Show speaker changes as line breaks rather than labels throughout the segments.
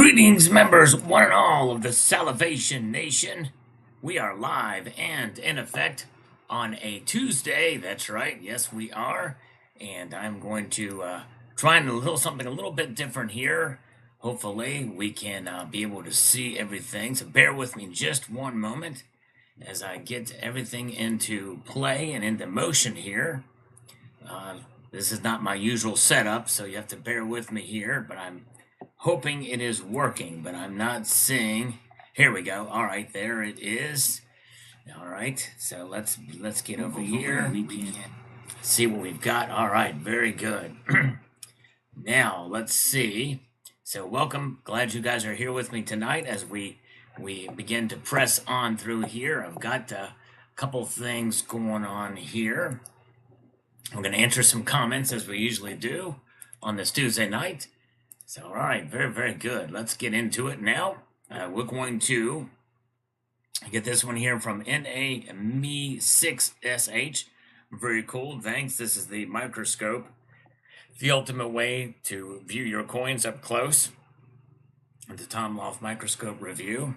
Greetings, members, one and all of the Salivation Nation. We are live and in effect on a Tuesday. That's right, yes, we are. And I'm going to try and something a little bit different here. Hopefully, we can be able to see everything. So bear with me just one moment as I get everything into play and into motion here. This is not my usual setup, so you have to bear with me here, but I'm hoping it is working, but I'm not seeing. Here we go. All right, there it is. All right, so let's get over here. We can see what we've got. All right, very good. Now let's see. So welcome. Glad you guys are here with me tonight as we begin to press on through here. I've got a couple things going on here. I'm going to answer some comments as we usually do on this Tuesday night. So, all right, very, very good. Let's get into it now. We're going to get this one here from NAME6SH. Very cool. Thanks. This is the microscope, the ultimate way to view your coins up close. The Tom Loft microscope review.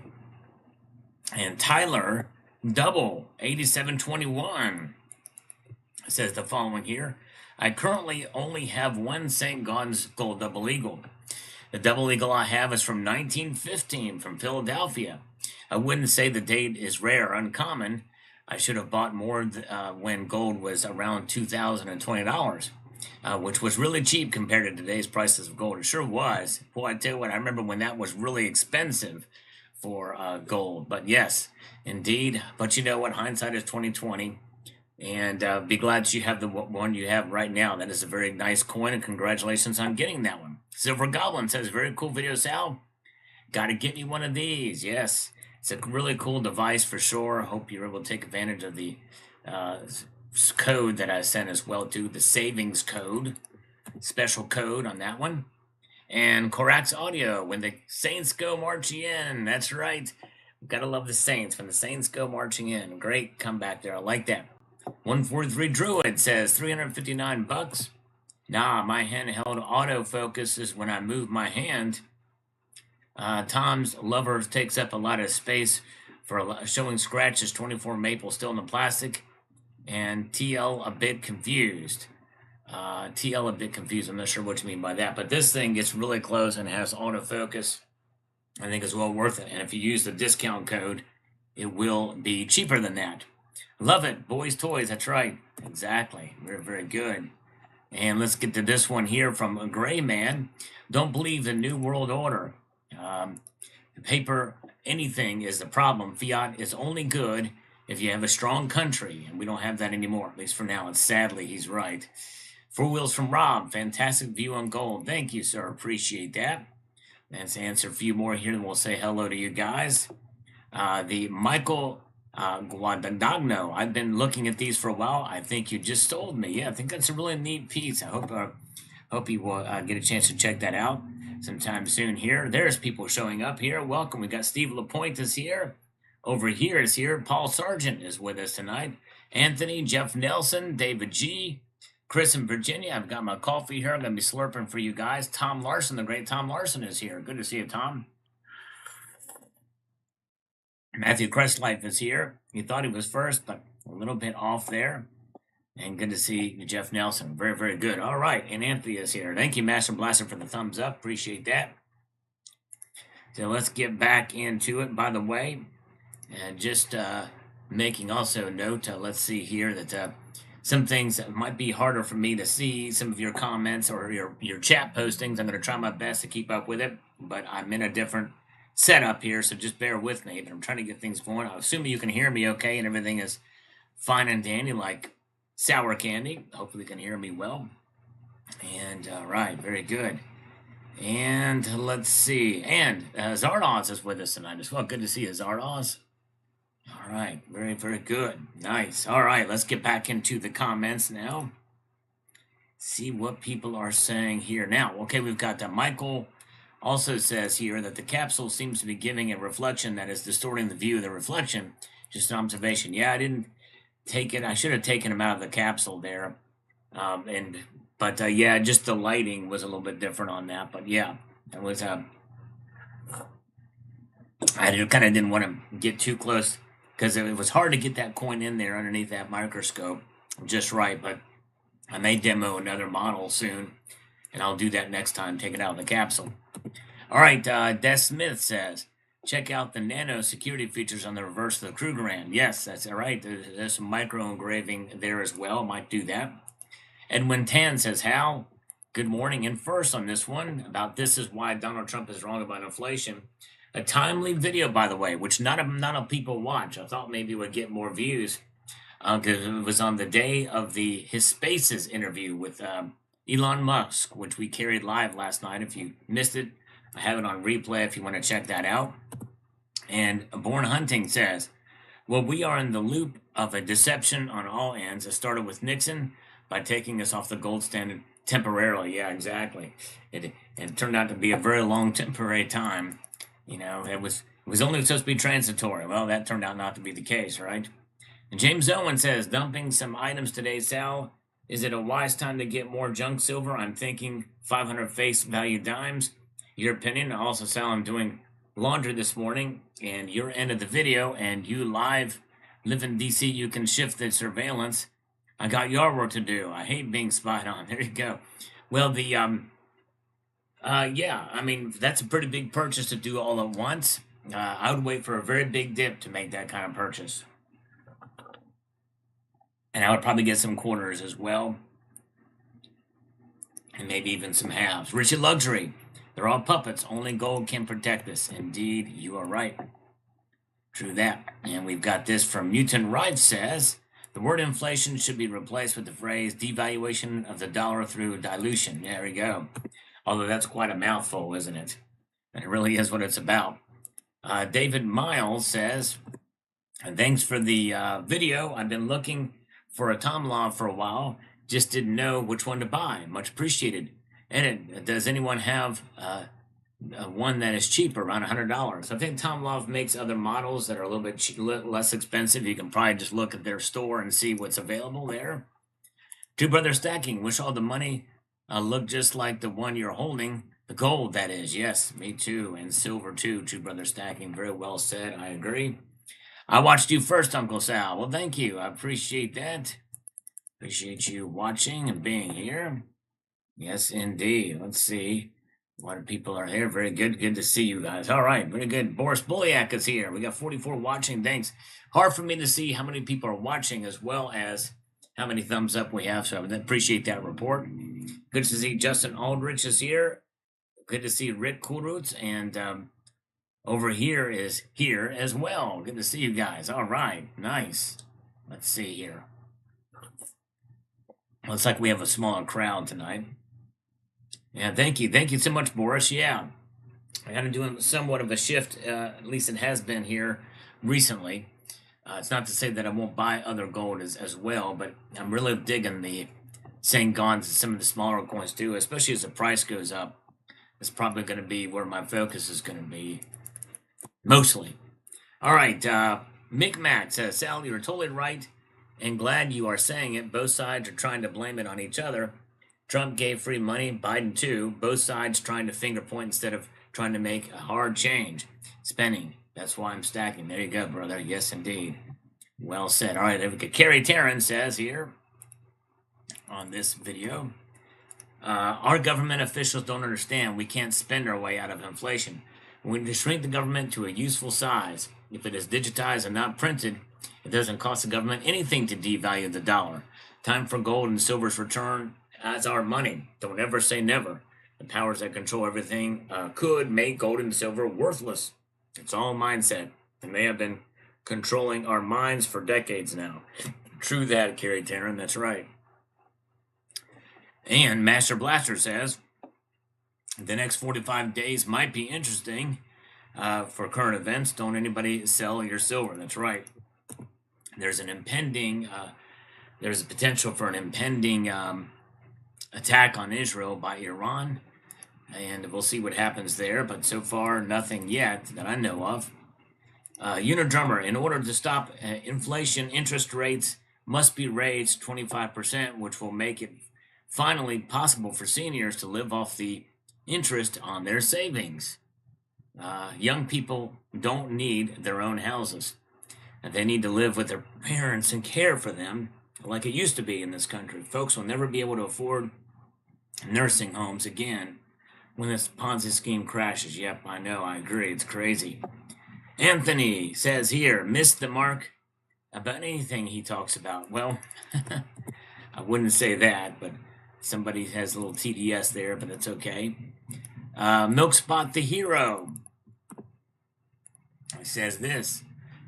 And Tyler Double 8721 says the following here. I currently only have one St. Gaudens gold double eagle. The double eagle I have is from 1915 from Philadelphia. I wouldn't say the date is rare or uncommon. I should have bought more when gold was around $2,020, which was really cheap compared to today's prices of gold. It sure was. Boy, I tell you what, I remember when that was really expensive for gold. But yes, indeed. But you know what? Hindsight is 2020. And be glad you have the one you have right now. That is a very nice coin, and congratulations on getting that one. Silver Goblin says, very cool video, Sal. Got to get me one of these. Yes, it's a really cool device for sure. Hope you're able to take advantage of the code that I sent as well, too. The savings code, special code on that one. And Corax Audio, when the Saints go marching in. That's right. Got to love the Saints when the Saints go marching in. Great comeback there. I like that. 143 Druid says 359 bucks. Nah, my handheld autofocus is when I move my hand. Tom's Lover takes up a lot of space for showing scratches. 24 maple still in the plastic. And TL a bit confused. TL a bit confused. I'm not sure what you mean by that. But this thing gets really close and has autofocus. I think it's well worth it. And if you use the discount code, it will be cheaper than that. Love it. Boys' toys. That's right. Exactly. Very, very good. And let's get to this one here from a Gray Man. Don't believe the New World Order. The paper, anything is the problem. Fiat is only good if you have a strong country. And we don't have that anymore, at least for now. And sadly, he's right. Four Wheels from Rob. Fantastic view on gold. Thank you, sir. Appreciate that. Let's answer a few more here, and we'll say hello to you guys. The Michael Guadagno. I've been looking at these for a while. I think you just sold me. Yeah, I think that's a really neat piece. I hope you will get a chance to check that out sometime soon here. There's people showing up here. Welcome. We got Steve Lapointe is here. Over here is here. Paul Sargent is with us tonight. Anthony, Jeff Nelson, David G, Chris in Virginia. I've got my coffee here. I'm going to be slurping for you guys. Tom Larson, the great Tom Larson is here. Good to see you, Tom. Matthew Crestlife is here. He thought he was first, but a little bit off there. And good to see Jeff Nelson. Very, very good. All right. And Anthony is here. Thank you, Master Blaster, for the thumbs up. Appreciate that. So let's get back into it. By the way, just making also note, let's see here that some things that might be harder for me to see, some of your comments or your chat postings. I'm going to try my best to keep up with it, but I'm in a different setup here, so just bear with me. But I'm trying to get things going. I'm assuming you can hear me okay and everything is fine and dandy like sour candy. Hopefully you can hear me well. And all right, very good. And let's see. And Zardoz is with us tonight as well. Good to see you, Zardoz. All right, very, very good. Nice. All right, let's get back into the comments now. See what people are saying here. Now, okay, we've got Michael also says here that the capsule seems to be giving a reflection that is distorting the view of the reflection. Just an observation. Yeah, I didn't take it. I should have taken him out of the capsule there. But yeah, just the lighting was a little bit different on that. But yeah, it was I kind of didn't want to get too close because it was hard to get that coin in there underneath that microscope just right. But I may demo another model soon, and I'll do that next time, take it out of the capsule. All right, Des Smith says, check out the nano security features on the reverse of the Krugerrand. Yes, that's all right. There's some micro engraving there as well. Might do that. Edwin Tan says, Hal, good morning. And first on this one about this is why Donald Trump is wrong about inflation. A timely video, by the way, which not a people watch. I thought maybe it would get more views because it was on the day of his Spaces interview with Elon Musk, which we carried live last night. If you missed it, I have it on replay if you want to check that out. And Born Hunting says, well, we are in the loop of a deception on all ends. It started with Nixon by taking us off the gold standard temporarily. Yeah, exactly. It turned out to be a very long temporary time. You know, it was only supposed to be transitory. Well, that turned out not to be the case, right? And James Owen says, dumping some items today, Sal. Is it a wise time to get more junk silver? I'm thinking 500 face value dimes. Your opinion? Also, Sal, I'm doing laundry this morning, and your end of the video, and you live in DC, you can shift the surveillance. I got yard work to do. I hate being spied on. There you go. Well, yeah, I mean, that's a pretty big purchase to do all at once. I would wait for a very big dip to make that kind of purchase. And I would probably get some quarters as well. And maybe even some halves. Richie Luxury. They're all puppets. Only gold can protect us. Indeed, you are right. True that. And we've got this from Newton Rife says, the word inflation should be replaced with the phrase devaluation of the dollar through dilution. There we go. Although that's quite a mouthful, isn't it? And it really is what it's about. David Miles says, thanks for the video. I've been looking for a Tom Law for a while. Just didn't know which one to buy. Much appreciated. And does anyone have one that is cheaper, around $100? I think Tom Love makes other models that are a little bit less expensive. You can probably just look at their store and see what's available there. Two Brother Stacking. Wish all the money looked just like the one you're holding. The gold, that is. Yes, me too. And silver too. Two Brother Stacking. Very well said. I agree. I watched you first, Uncle Sal. Well, thank you. I appreciate that. Appreciate you watching and being here. Yes, indeed. Let's see what people are here. Very good. Good to see you guys. All right. Very good. Boris Bulyak is here. We got 44 watching. Thanks. Hard for me to see how many people are watching as well as how many thumbs up we have. So I appreciate that report. Good to see Justin Aldrich is here. Good to see Rick Coolroots. And over here is here as well. Good to see you guys. All right. Nice. Let's see here. Looks like we have a smaller crowd tonight. Yeah, thank you. Thank you so much, Boris. Yeah, I got to do somewhat of a shift, at least it has been here recently. It's not to say that I won't buy other gold as well, but I'm really digging the St. Gons and some of the smaller coins too, especially as the price goes up. It's probably going to be where my focus is going to be, mostly. All right, Mick Matt says, Sal, you're totally right and glad you are saying it. Both sides are trying to blame it on each other. Trump gave free money, Biden too. Both sides trying to finger point instead of trying to make a hard change. Spending. That's why I'm stacking. There you go, brother. Yes, indeed. Well said. All right, there we go. Carrie Taryn says here on this video, our government officials don't understand we can't spend our way out of inflation. We need to shrink the government to a useful size. If it is digitized and not printed, it doesn't cost the government anything to devalue the dollar. Time for gold and silver's return as our money. Don't ever say never. The powers that control everything could make gold and silver worthless. It's all mindset. And they have been controlling our minds for decades now. True that, Carrie Taryn. That's right. And Master Blaster says, the next 45 days might be interesting for current events. Don't anybody sell your silver. That's right. There's an impending, there's a potential for an impending attack on Israel by Iran, and we'll see what happens there, but so far nothing yet that I know of. Unidrummer, in order to stop inflation, interest rates must be raised 25%, which will make it finally possible for seniors to live off the interest on their savings. Young people don't need their own houses. They need to live with their parents and care for them like it used to be in this country. Folks will never be able to afford nursing homes again when this Ponzi scheme crashes. Yep, I know, I agree. It's crazy. Anthony says here, missed the mark about anything he talks about. Well, I wouldn't say that, but somebody has a little TDS there, but that's okay. Milkspot the Hero says this.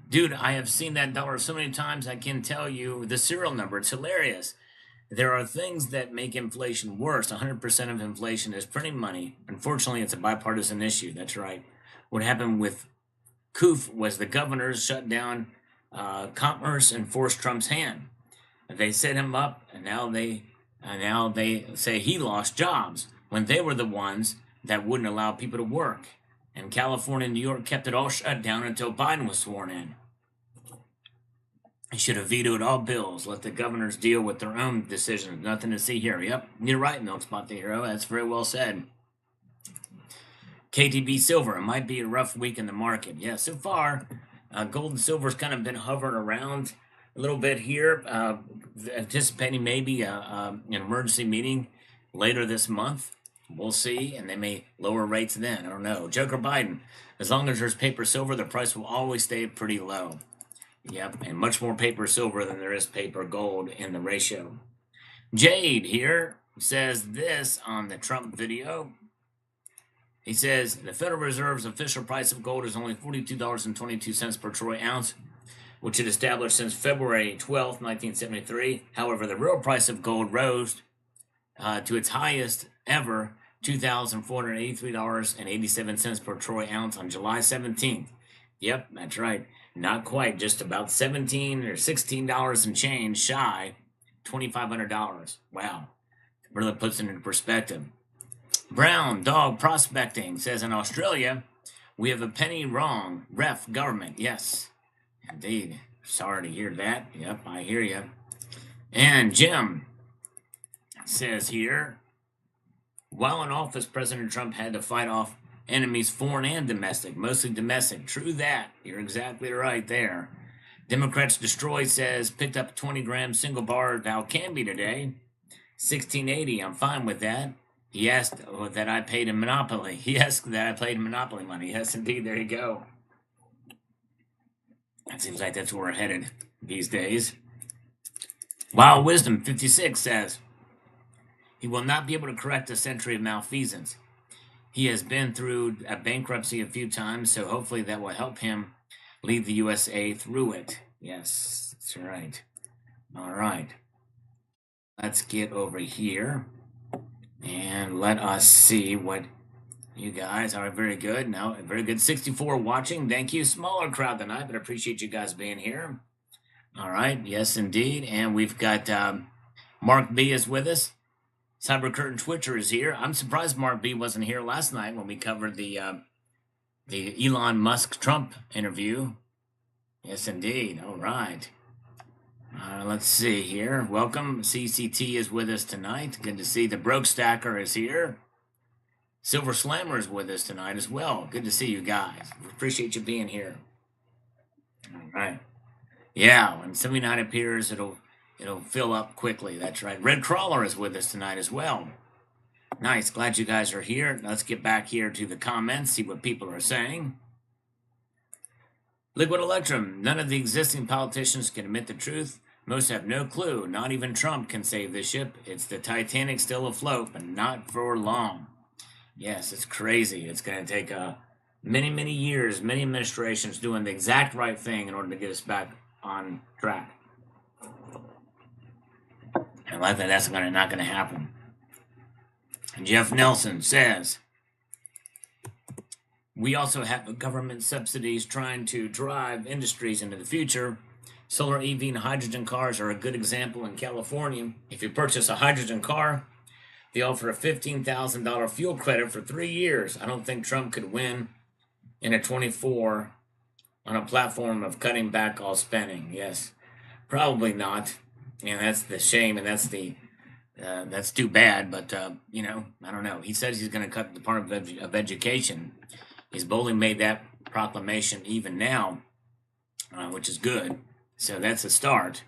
Dude, I have seen that dollar so many times I can tell you the serial number. It's hilarious. There are things that make inflation worse. 100% of inflation is printing money. Unfortunately, it's a bipartisan issue. That's right. What happened with Koof was the governors shut down commerce and forced Trump's hand. They set him up, and now they say he lost jobs when they were the ones that wouldn't allow people to work. And California and New York kept it all shut down until Biden was sworn in. He should have vetoed all bills. Let the governors deal with their own decisions. Nothing to see here. Yep, you're right, Milkspot the Hero. That's very well said. KTB Silver. It might be a rough week in the market. Yeah, so far, gold and silver's kind of been hovering around a little bit here, anticipating maybe an emergency meeting later this month. We'll see, and they may lower rates then. I don't know. Joker Biden. As long as there's paper silver, the price will always stay pretty low. Yep, and much more paper silver than there is paper gold in the ratio. Jade here says this on the Trump video. He says the Federal Reserve's official price of gold is only $42.22 per troy ounce, which it established since February 12, 1973. However, the real price of gold rose to its highest ever, $2,483.87 per troy ounce on July 17th. Yep, that's right. Not quite, just about $17 or $16 and change shy, $2,500. Wow, really puts it into perspective. Brown Dog Prospecting says in Australia, we have a penny wrong. Ref government. Yes, indeed. Sorry to hear that. Yep, I hear you. And Jim says here, while in office, President Trump had to fight off enemies, foreign and domestic, mostly domestic. True that. You're exactly right there. Democrats destroyed says picked up 20-gram single bar Dow Canby today. 1680. I'm fine with that. He asked that I paid him Monopoly. He asked that I paid him Monopoly money. Yes, indeed. There you go. It seems like that's where we're headed these days. Wild Wisdom 56 says he will not be able to correct a century of malfeasance. He has been through a bankruptcy a few times, so hopefully that will help him lead the USA through it. Yes, that's right. All right. Let's get over here and let us see what you guys are. Very good. No, very good. 64 watching. Thank you. Smaller crowd tonight, but I appreciate you guys being here. All right. Yes, indeed. And we've got Mark B is with us. Cyber Curtain Twitcher is here. I'm surprised Mark B wasn't here last night when we covered the Elon Musk Trump interview. Yes, indeed. All right. Let's see here. Welcome. CCT is with us tonight. Good to see. The Broke Stacker is here. Silver Slammer is with us tonight as well. Good to see you guys. Appreciate you being here. All right. Yeah, when 79 appears, it'll fill up quickly. That's right. Red Crawler is with us tonight as well. Nice. Glad you guys are here. Let's get back here to the comments, see what people are saying. Liquid Electrum. None of the existing politicians can admit the truth. Most have no clue. Not even Trump can save the ship. It's the Titanic still afloat, but not for long. Yes, it's crazy. It's going to take many, many years, many administrations doing the exact right thing in order to get us back on track. And likely that's not going to happen. Jeff Nelson says, we also have government subsidies trying to drive industries into the future. Solar EV and hydrogen cars are a good example in California. If you purchase a hydrogen car, they offer a $15,000 fuel credit for 3 years. I don't think Trump could win in a 24 on a platform of cutting back all spending. Yes, probably not. And that's the shame, and that's too bad. But I don't know. He says he's going to cut the Department of Education. He's boldly made that proclamation even now, which is good. So that's a start.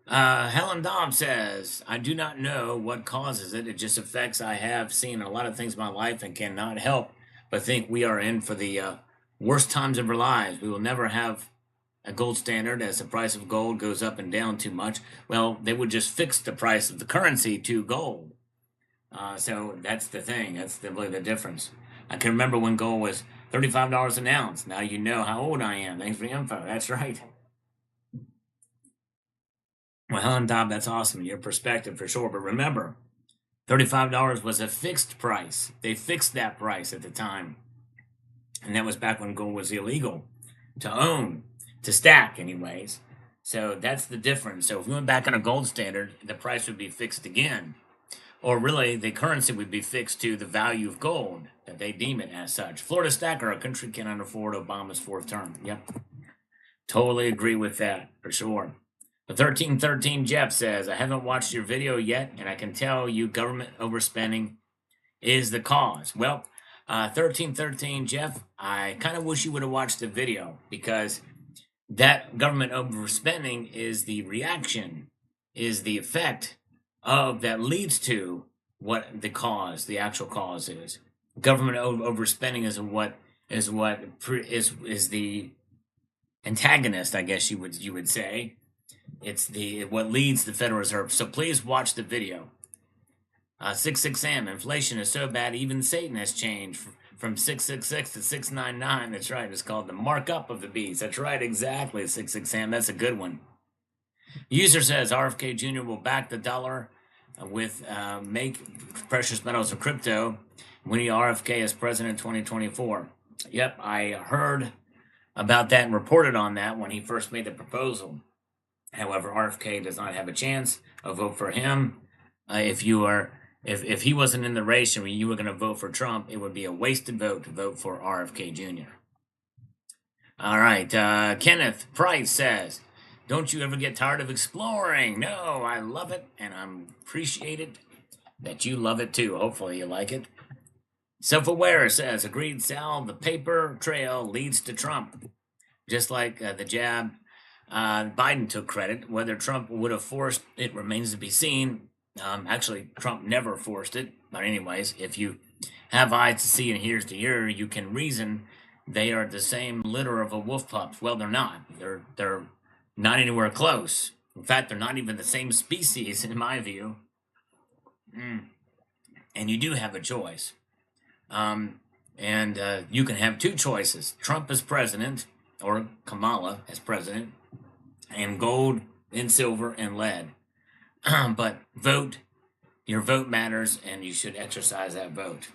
Helen Dobb says, I do not know what causes it. It just affects. I have seen a lot of things in my life and cannot help but think we are in for the worst times of our lives. We will never have a gold standard as the price of gold goes up and down too much. Well, they would just fix the price of the currency to gold. So that's the thing. That's really the difference. I can remember when gold was $35 an ounce. Now you know how old I am. Thanks for the info. That's right. Well, Helen Dobb, that's awesome. Your perspective for sure. But remember, $35 was a fixed price. They fixed that price at the time. And that was back when gold was illegal to own, to stack, anyways. So that's the difference. So if we went back on a gold standard, the price would be fixed again. Or really, the currency would be fixed to the value of gold, that they deem it as such. Florida Stacker, a country cannot afford Obama's fourth term. Yep. Totally agree with that, for sure. The 1313 Jeff says, I haven't watched your video yet, and I can tell you government overspending is the cause. Well, 1313 Jeff, I kind of wish you would have watched the video, because that government overspending is the reaction, is the effect of that leads to what the cause, the actual cause is. Government overspending is is the antagonist, I guess you would say. It's what leads the Federal Reserve. So please watch the video. 66M, inflation is so bad even Satan has changed from 666 to 699. That's right. It's called the markup of the beast. That's right. Exactly. 66M. That's a good one. User says RFK Jr. will back the dollar with make precious metals and crypto when he RFK as president 2024. Yep, I heard about that and reported on that when he first made the proposal. However, RFK does not have a chance. I'll vote for him. If he wasn't in the race and you were going to vote for Trump, it would be a wasted vote to vote for RFK Jr. All right, Kenneth Price says, don't you ever get tired of exploring? No, I love it, and I appreciate it that you love it too. Hopefully you like it. Self-Aware says, agreed, Sal, the paper trail leads to Trump. Just like the jab, Biden took credit. Whether Trump would have forced it remains to be seen. Actually, Trump never forced it. But anyways, if you have eyes to see and ears to hear, you can reason they are the same litter of a wolf pup. Well, they're not. They're not anywhere close. In fact, they're not even the same species, in my view. And you do have a choice. And you can have two choices. Trump as president, or Kamala as president, and gold and silver and lead. But vote. Your vote matters, and you should exercise that vote.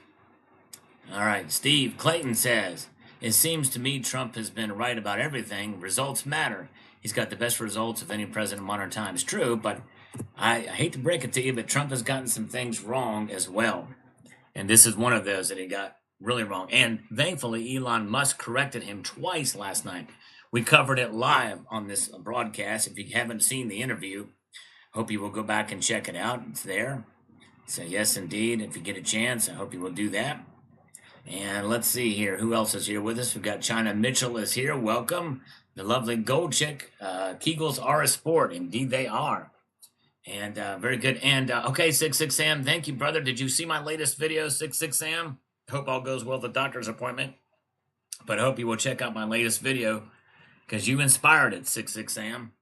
All right, Steve Clayton says, it seems to me Trump has been right about everything. Results matter. He's got the best results of any president in modern times. True, but I hate to break it to you, but Trump has gotten some things wrong as well. And this is one of those that he got really wrong. And thankfully, Elon Musk corrected him twice last night. We covered it live on this broadcast. If you haven't seen the interview, hope you will go back and check it out. It's there. So yes, indeed, if you get a chance, I hope you will do that. And let's see here. Who else is here with us? We've got China Mitchell is here. Welcome. The lovely Gold Chick. Kegels are a sport. Indeed, they are. And very good. And okay, 66 Sam, thank you, brother. Did you see my latest video, 66 Sam? Hope all goes well with the doctor's appointment. But I hope you will check out my latest video because you inspired it, 66 Sam.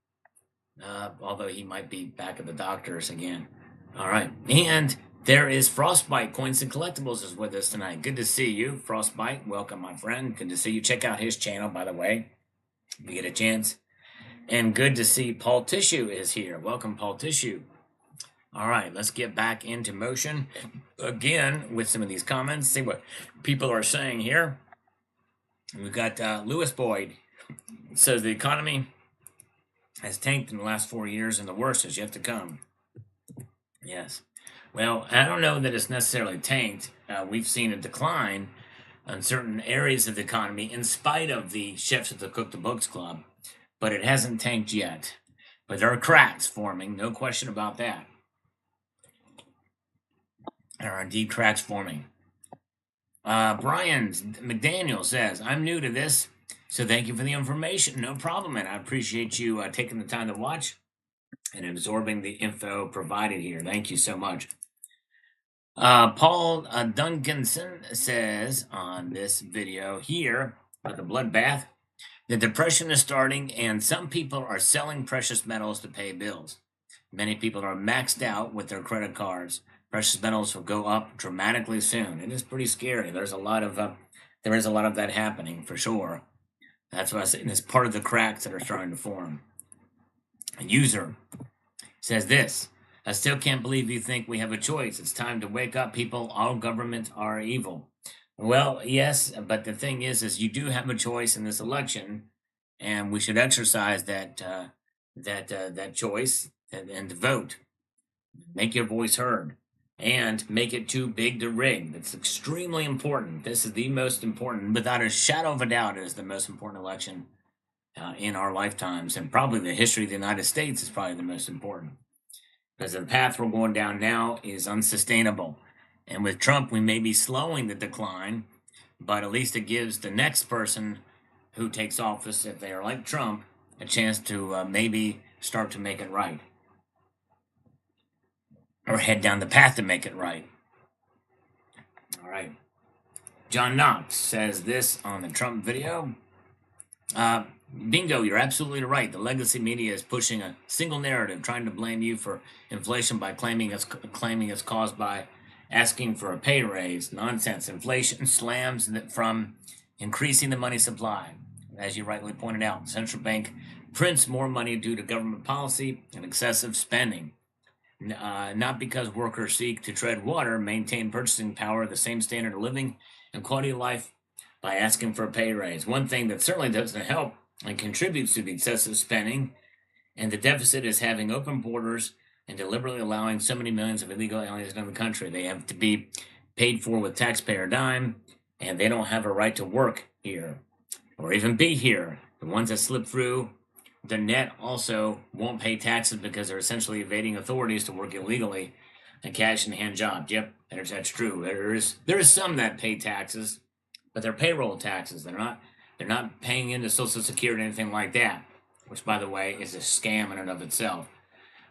Although he might be back at the doctor's again. All right. And there is Frostbite Coins and Collectibles is with us tonight. Good to see you, Frostbite. Welcome, my friend. Good to see you. Check out his channel, by the way, if you get a chance. And good to see Paul Tissue is here. Welcome, Paul Tissue. All right, let's get back into motion again with some of these comments. See what people are saying here. We've got Lewis Boyd. It says the economy has tanked in the last 4 years and the worst is yet to come. Yes. Well, I don't know that it's necessarily tanked. We've seen a decline in certain areas of the economy in spite of the chefs at the Cook the Books Club. But it hasn't tanked yet. But there are cracks forming, no question about that. There are indeed cracks forming. Brian McDaniel says, I'm new to this, so thank you for the information. No problem, and I appreciate you taking the time to watch and absorbing the info provided here. Thank you so much. Paul Duncanson says on this video here of the bloodbath, the depression is starting, and some people are selling precious metals to pay bills. Many people are maxed out with their credit cards. Precious metals will go up dramatically soon. It is pretty scary. There is a lot of that happening for sure. That's what I say. It's part of the cracks that are starting to form. A user says this. I still can't believe you think we have a choice. It's time to wake up, people. All governments are evil. Well, yes, but the thing is you do have a choice in this election, and we should exercise that choice and vote. Make your voice heard, and make it too big to rig. That's extremely important. This is the most important, without a shadow of a doubt, it is the most important election in our lifetimes, and probably the history of the United States is probably the most important. Because the path we're going down now is unsustainable. And with Trump, we may be slowing the decline, but at least it gives the next person who takes office, if they are like Trump, a chance to maybe start to make it right. Or head down the path to make it right. All right. John Knox says this on the Trump video. Bingo, you're absolutely right. The legacy media is pushing a single narrative, trying to blame you for inflation by claiming it's caused by asking for a pay raise. Nonsense. Inflation slams from increasing the money supply. As you rightly pointed out, the central bank prints more money due to government policy and excessive spending. Not because workers seek to tread water, maintain purchasing power, the same standard of living and quality of life by asking for a pay raise. One thing that certainly doesn't help and contributes to the excessive spending and the deficit is having open borders and deliberately allowing so many millions of illegal aliens in the country. They have to be paid for with taxpayer dime, and they don't have a right to work here or even be here. The ones that slip through the net also won't pay taxes because they're essentially evading authorities to work illegally and cash in hand jobs. Yep, that's true. There is some that pay taxes, but they're payroll taxes. They're not paying into Social Security or anything like that, which, by the way, is a scam in and of itself.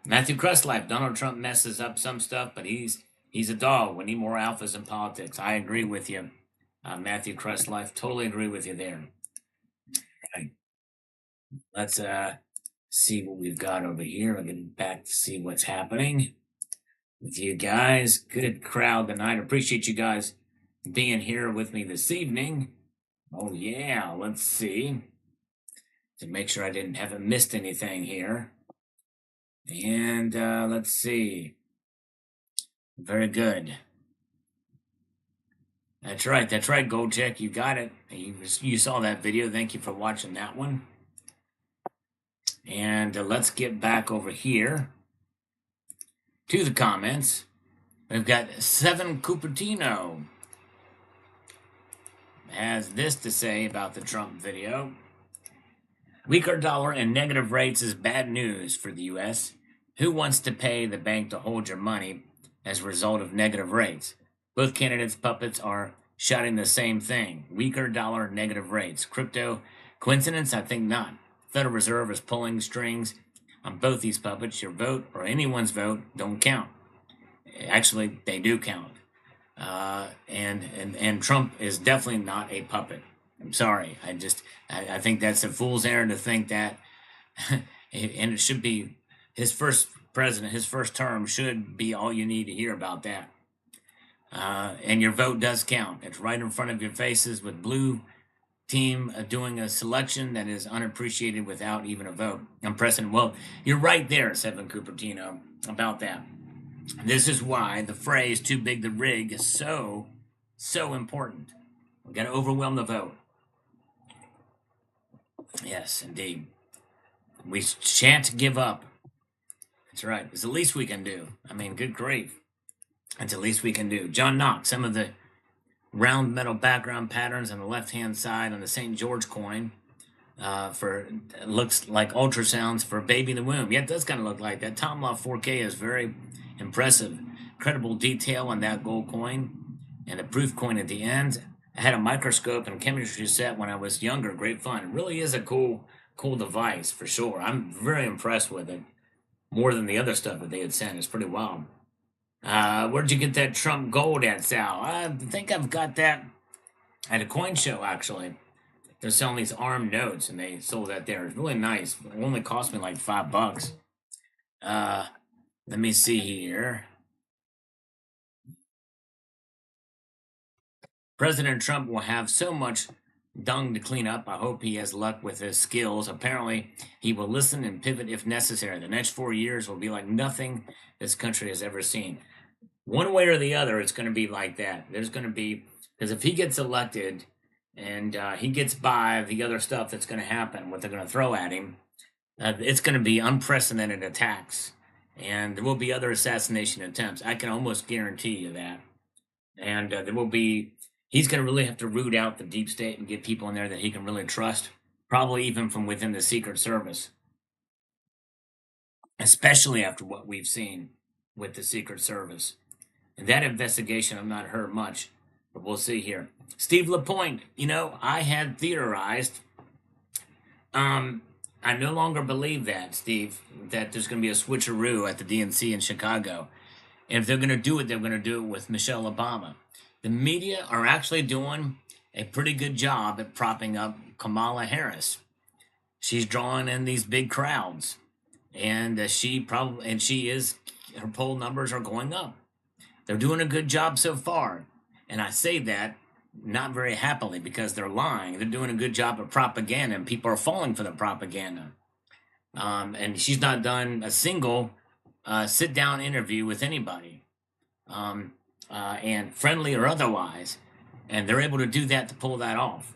Matthew Crestlife, Donald Trump messes up some stuff, but he's a dog. We need more alphas in politics. I agree with you, Matthew Crestlife. Totally agree with you there. Right. Let's see what we've got over here. I'm getting back to see what's happening with you guys. Good crowd tonight. Appreciate you guys being here with me this evening. Oh yeah, let's see. To make sure I haven't missed anything here. And let's see. Very good. That's right, Gold Check. You got it. You saw that video. Thank you for watching that one. And let's get back over here to the comments. We've got Seven Cupertino has this to say about the Trump video. Weaker dollar and negative rates is bad news for the U.S. Who wants to pay the bank to hold your money as a result of negative rates? Both candidates' puppets are shouting the same thing. Weaker dollar, negative rates. Crypto, coincidence? I think not. Federal Reserve is pulling strings on both these puppets. Your vote or anyone's vote don't count. Actually, they do count. And Trump is definitely not a puppet. I'm sorry. I think that's a fool's errand to think that. And it should be his first term should be all you need to hear about that. And your vote does count. It's right in front of your faces with blue team doing a selection that is unappreciated without even a vote. I'm pressing. Well, you're right there, Seven Cupertino, about that. This is why the phrase too big to rig is so important. We've got to overwhelm the vote. Yes, indeed. We shan't give up. That's right. It's the least we can do. I mean, good grief. It's the least we can do. John Knox, some of the round metal background patterns on the left-hand side on the St. George coin looks like ultrasounds for a baby in the womb. Yeah, it does kind of look like that. Tom Law 4K is very impressive. Incredible detail on that gold coin. and the proof coin at the end. I had a microscope and chemistry set when I was younger. Great fun. It really is a cool device for sure. I'm very impressed with it. More than the other stuff that they had sent. It's pretty wild. Where'd you get that Trump gold at, Sal? I think I've got that at a coin show, actually. They're selling these armed notes, and they sold that there. It's really nice. It only cost me like $5. Uh, Let me see here. President Trump will have so much dung to clean up. I hope he has luck with his skills. Apparently, he will listen and pivot if necessary. The next 4 years will be like nothing this country has ever seen. One way or the other, it's going to be like that. There's going to be, because if he gets elected and he gets by the other stuff that's going to happen, what they're going to throw at him, it's going to be unprecedented attacks. And there will be other assassination attempts. I can almost guarantee you that. And there will be, he's going to really have to root out the deep state and get people in there that he can really trust, probably even from within the Secret Service, especially after what we've seen with the Secret Service. And that investigation, I've not heard much, but we'll see here. Steve Lapointe, I had theorized, I no longer believe that, Steve, that there's going to be a switcheroo at the DNC in Chicago. And if they're going to do it, they're going to do it with Michelle Obama. The media are actually doing a pretty good job at propping up Kamala Harris. She's drawing in these big crowds, and her poll numbers are going up. They're doing a good job so far. And I say that not very happily because they're lying. They're doing a good job of propaganda, and people are falling for the propaganda. And she's not done a single sit down interview with anybody, and friendly or otherwise. And they're able to do that to pull that off.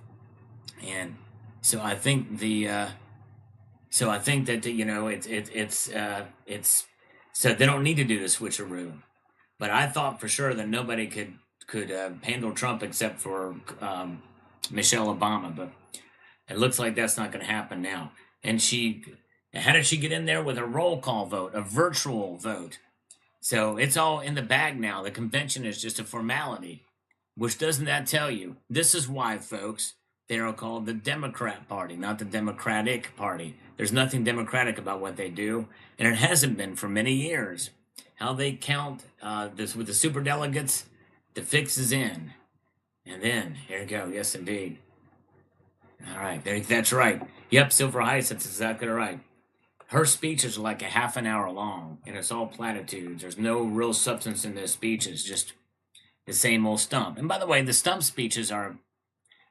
And so I think that it's so they don't need to do the switcheroo. But I thought for sure that nobody could handle Trump except for Michelle Obama. But it looks like that's not going to happen now. And how did she get in there with a roll call vote, a virtual vote? So it's all in the bag now. The convention is just a formality. Which doesn't that tell you? This is why, folks, they are called the Democrat Party, not the Democratic Party. There's nothing democratic about what they do, and it hasn't been for many years. How they count this with the superdelegates, the fix is in. And then, here we go. Yes, indeed. All right, that's right. Yep, Silver Heights, that's exactly right. Her speeches are like a half an hour long, and it's all platitudes. There's no real substance in those speeches, just the same old stump. And by the way, the stump speeches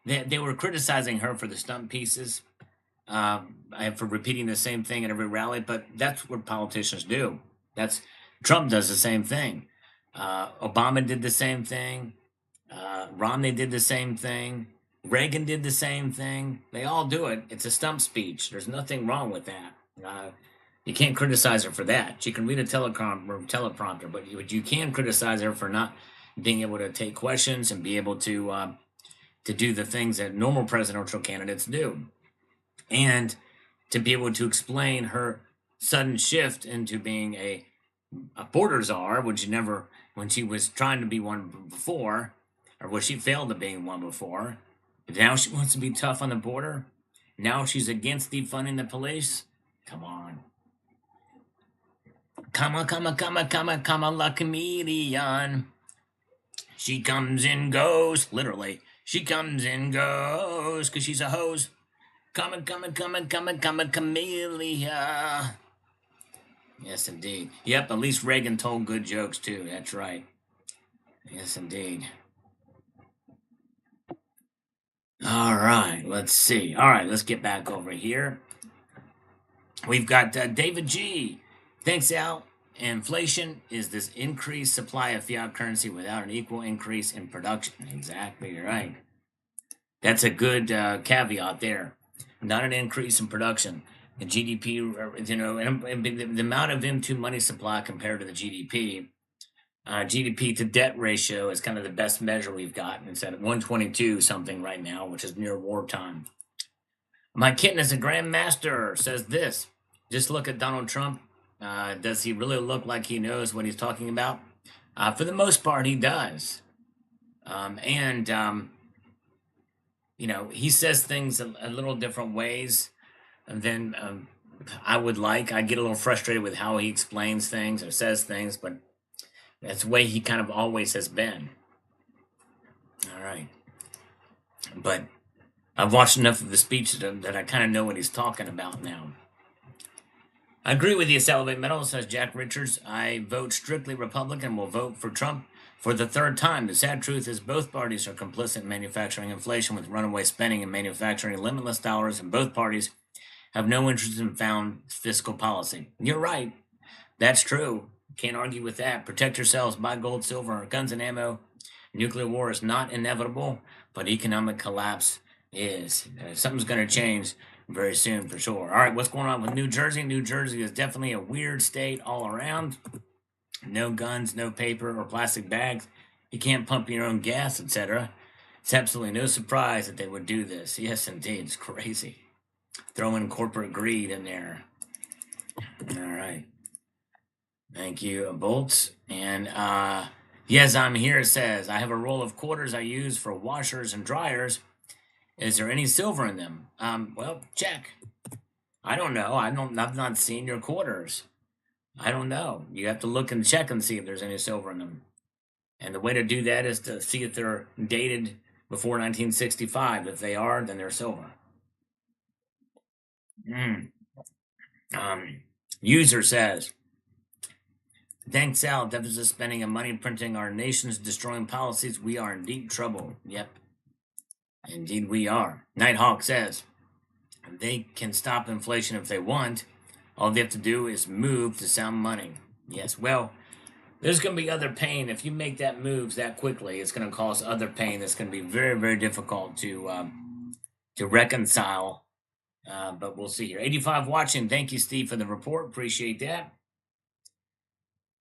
they were criticizing her for the stump pieces, for repeating the same thing at every rally, but that's what politicians do. Trump does the same thing. Obama did the same thing. Romney did the same thing. Reagan did the same thing. They all do it. It's a stump speech. There's nothing wrong with that. You can't criticize her for that. She can read a teleprompter, but you can criticize her for not being able to take questions and be able to do the things that normal presidential candidates do, and to be able to explain her sudden shift into being a border czar, which she never, when she was trying to be one before, or was she failed at being one before. Now she wants to be tough on the border. Now she's against defunding the police. Come on. Come on, la comedian. She comes and goes, literally. She comes and goes, because she's a hose. Come on, Camellia. Yes, indeed. Yep, at least Reagan told good jokes, too. That's right. Yes, indeed. All right, let's see. All right, let's get back over here. We've got David G. Thanks, Al. Inflation is this increased supply of fiat currency without an equal increase in production. Exactly, you're right. That's a good caveat there. Not an increase in production. The GDP, and the amount of M2 money supply compared to the GDP. GDP to debt ratio is kind of the best measure we've got. It's at 122 something right now, which is near wartime. My kitten is a grandmaster, says this. Just look at Donald Trump. Does he really look like he knows what he's talking about? For the most part, he does. And he says things a little different ways than I would like. I get a little frustrated with how he explains things or says things, but that's the way he kind of always has been. All right. But I've watched enough of the speech that I kind of know what he's talking about now. I agree with you, Salivate Metal, says Jack Richards. I vote strictly Republican, will vote for Trump for the third time. The sad truth is both parties are complicit in manufacturing inflation with runaway spending and manufacturing limitless dollars, and both parties have no interest in sound fiscal policy. You're right. That's true. Can't argue with that. Protect yourselves, buy gold, silver, guns and ammo. Nuclear war is not inevitable, but economic collapse is. Something's going to change very soon for sure. All right, what's going on with New Jersey? New Jersey is definitely a weird state all around. No guns, no paper or plastic bags. You can't pump your own gas, etc. It's absolutely no surprise that they would do this. Yes, indeed. It's crazy. Throwing corporate greed in there. All right. Thank you, Bolts. And yes, I'm here says I have a roll of quarters I use for washers and dryers. Is there any silver in them? Well, check. I don't know. I've not seen your quarters. I don't know. You have to look and check and see if there's any silver in them. And the way to do that is to see if they're dated before 1965. If they are, then they're silver. Mm. User says, thanks, Sal. Deficit spending and money printing our nation's destroying policies. We are in deep trouble. Yep. Indeed, we are. Nighthawk says, they can stop inflation if they want. All they have to do is move to sound money. Yes, well, there's going to be other pain. If you make that moves that quickly, it's going to cause other pain that's going to be very, very difficult to reconcile. But we'll see here. 85 watching. Thank you, Steve, for the report. Appreciate that.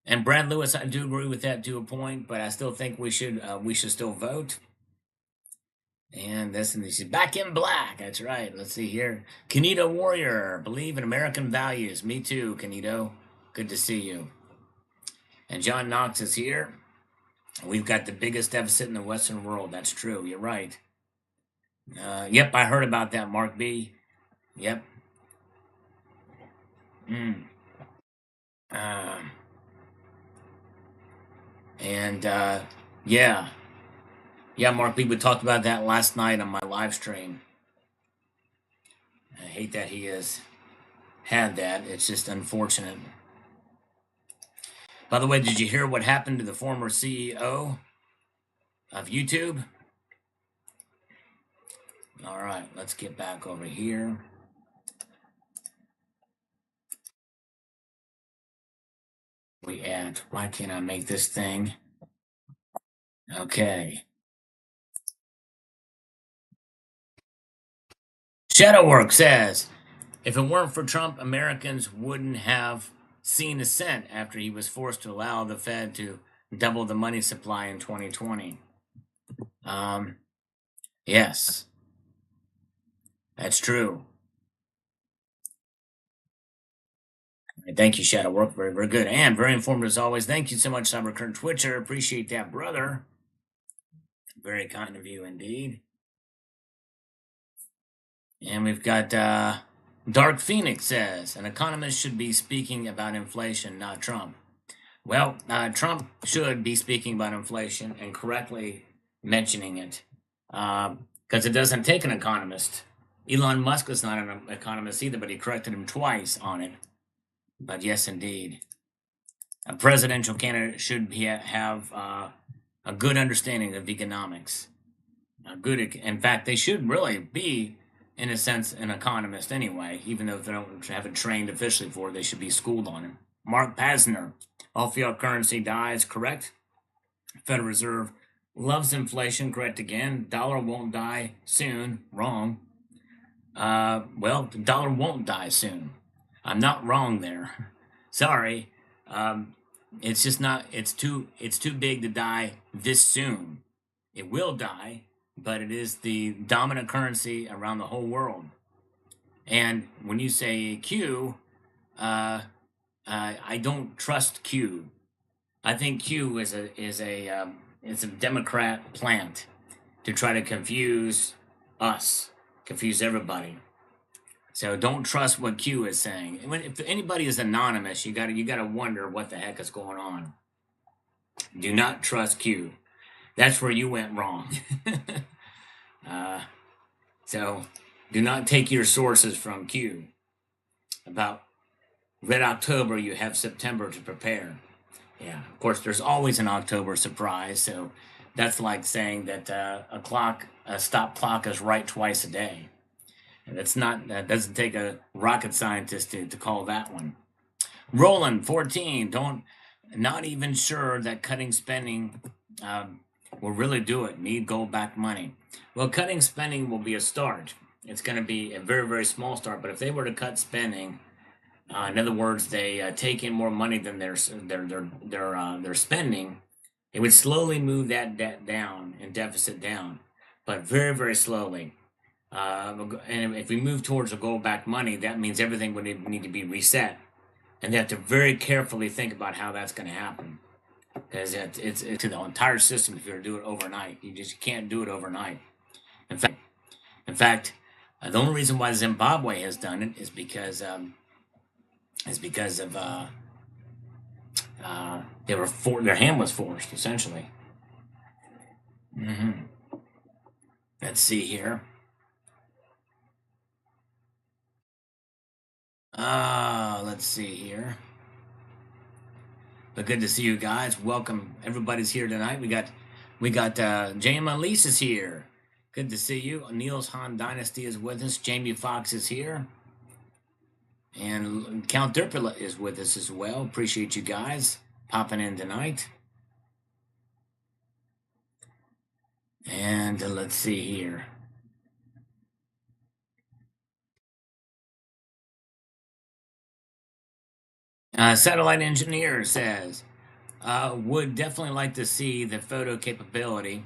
And Brad Lewis, I do agree with that to a point, but I still think we should still vote. And this is back in black. That's right. Let's see here. Kanito Warrior, believe in American values. Me too, Kanito. Good to see you. And John Knox is here. We've got the biggest deficit in the Western world. That's true. You're right. Yep, I heard about that, Mark B. Yep. Mm. Yeah. Yeah, Mark B, we talked about that last night on my live stream. I hate that he has had that. It's just unfortunate. By the way, did you hear what happened to the former CEO of YouTube? All right, let's get back over here. Why can't I make this thing? Okay. Shadowwork says, if it weren't for Trump, Americans wouldn't have seen a cent after he was forced to allow the Fed to double the money supply in 2020. Yes, that's true. Thank you, Shadowwork. Very, very good. And very informative as always. Thank you so much, Cybercurrent Twitcher. Appreciate that, brother. Very kind of you indeed. And we've got Dark Phoenix says, an economist should be speaking about inflation, not Trump. Well, Trump should be speaking about inflation and correctly mentioning it because it doesn't take an economist. Elon Musk is not an economist either, but he corrected him twice on it. But yes, indeed. A presidential candidate should have a good understanding of economics. In fact, they should really be, in a sense, an economist anyway, even though they don't have it trained officially for it, they should be schooled on it. Mark Pasner, all fiat currency dies, correct? Federal Reserve loves inflation, correct again. Dollar won't die soon, wrong. Well, the dollar won't die soon. I'm not wrong there. Sorry. It's just not. It's too big to die this soon. It will die, but it is the dominant currency around the whole world. And when you say Q, I don't trust Q. I think Q is a it's a Democrat plant to try to confuse us, confuse everybody. So don't trust what Q is saying. If anybody is anonymous, you gotta wonder what the heck is going on. Do not trust Q. That's where you went wrong. uh, so do not take your sources from Q. About Red October, you have September to prepare. Yeah, of course, there's always an October surprise. So that's like saying that a stop clock is right twice a day. And that doesn't take a rocket scientist to call that one. Roland 14, not even sure that cutting spending will really do it. Need gold back money. Well, cutting spending will be a start. It's going to be a very, very small start. But if they were to cut spending, in other words, they take in more money than they're spending, it would slowly move that debt down and deficit down, but very, very slowly. And if we move towards a gold back money, that means everything would need to be reset. And they have to very carefully think about how that's going to happen. Because it's to the entire system if you're to do it overnight. You just can't do it overnight. In fact, the only reason why Zimbabwe has done it is because of their hand was forced, essentially. hmm Let's see here. Let's see here. But good to see you guys. Welcome, everybody's here tonight. We got J.M. Elise is here. Good to see you. Niels Han Dynasty is with us. Jamie Fox is here. And Count Derpula is with us as well. Appreciate you guys popping in tonight. And let's see here. Satellite Engineer says, would definitely like to see the photo capability,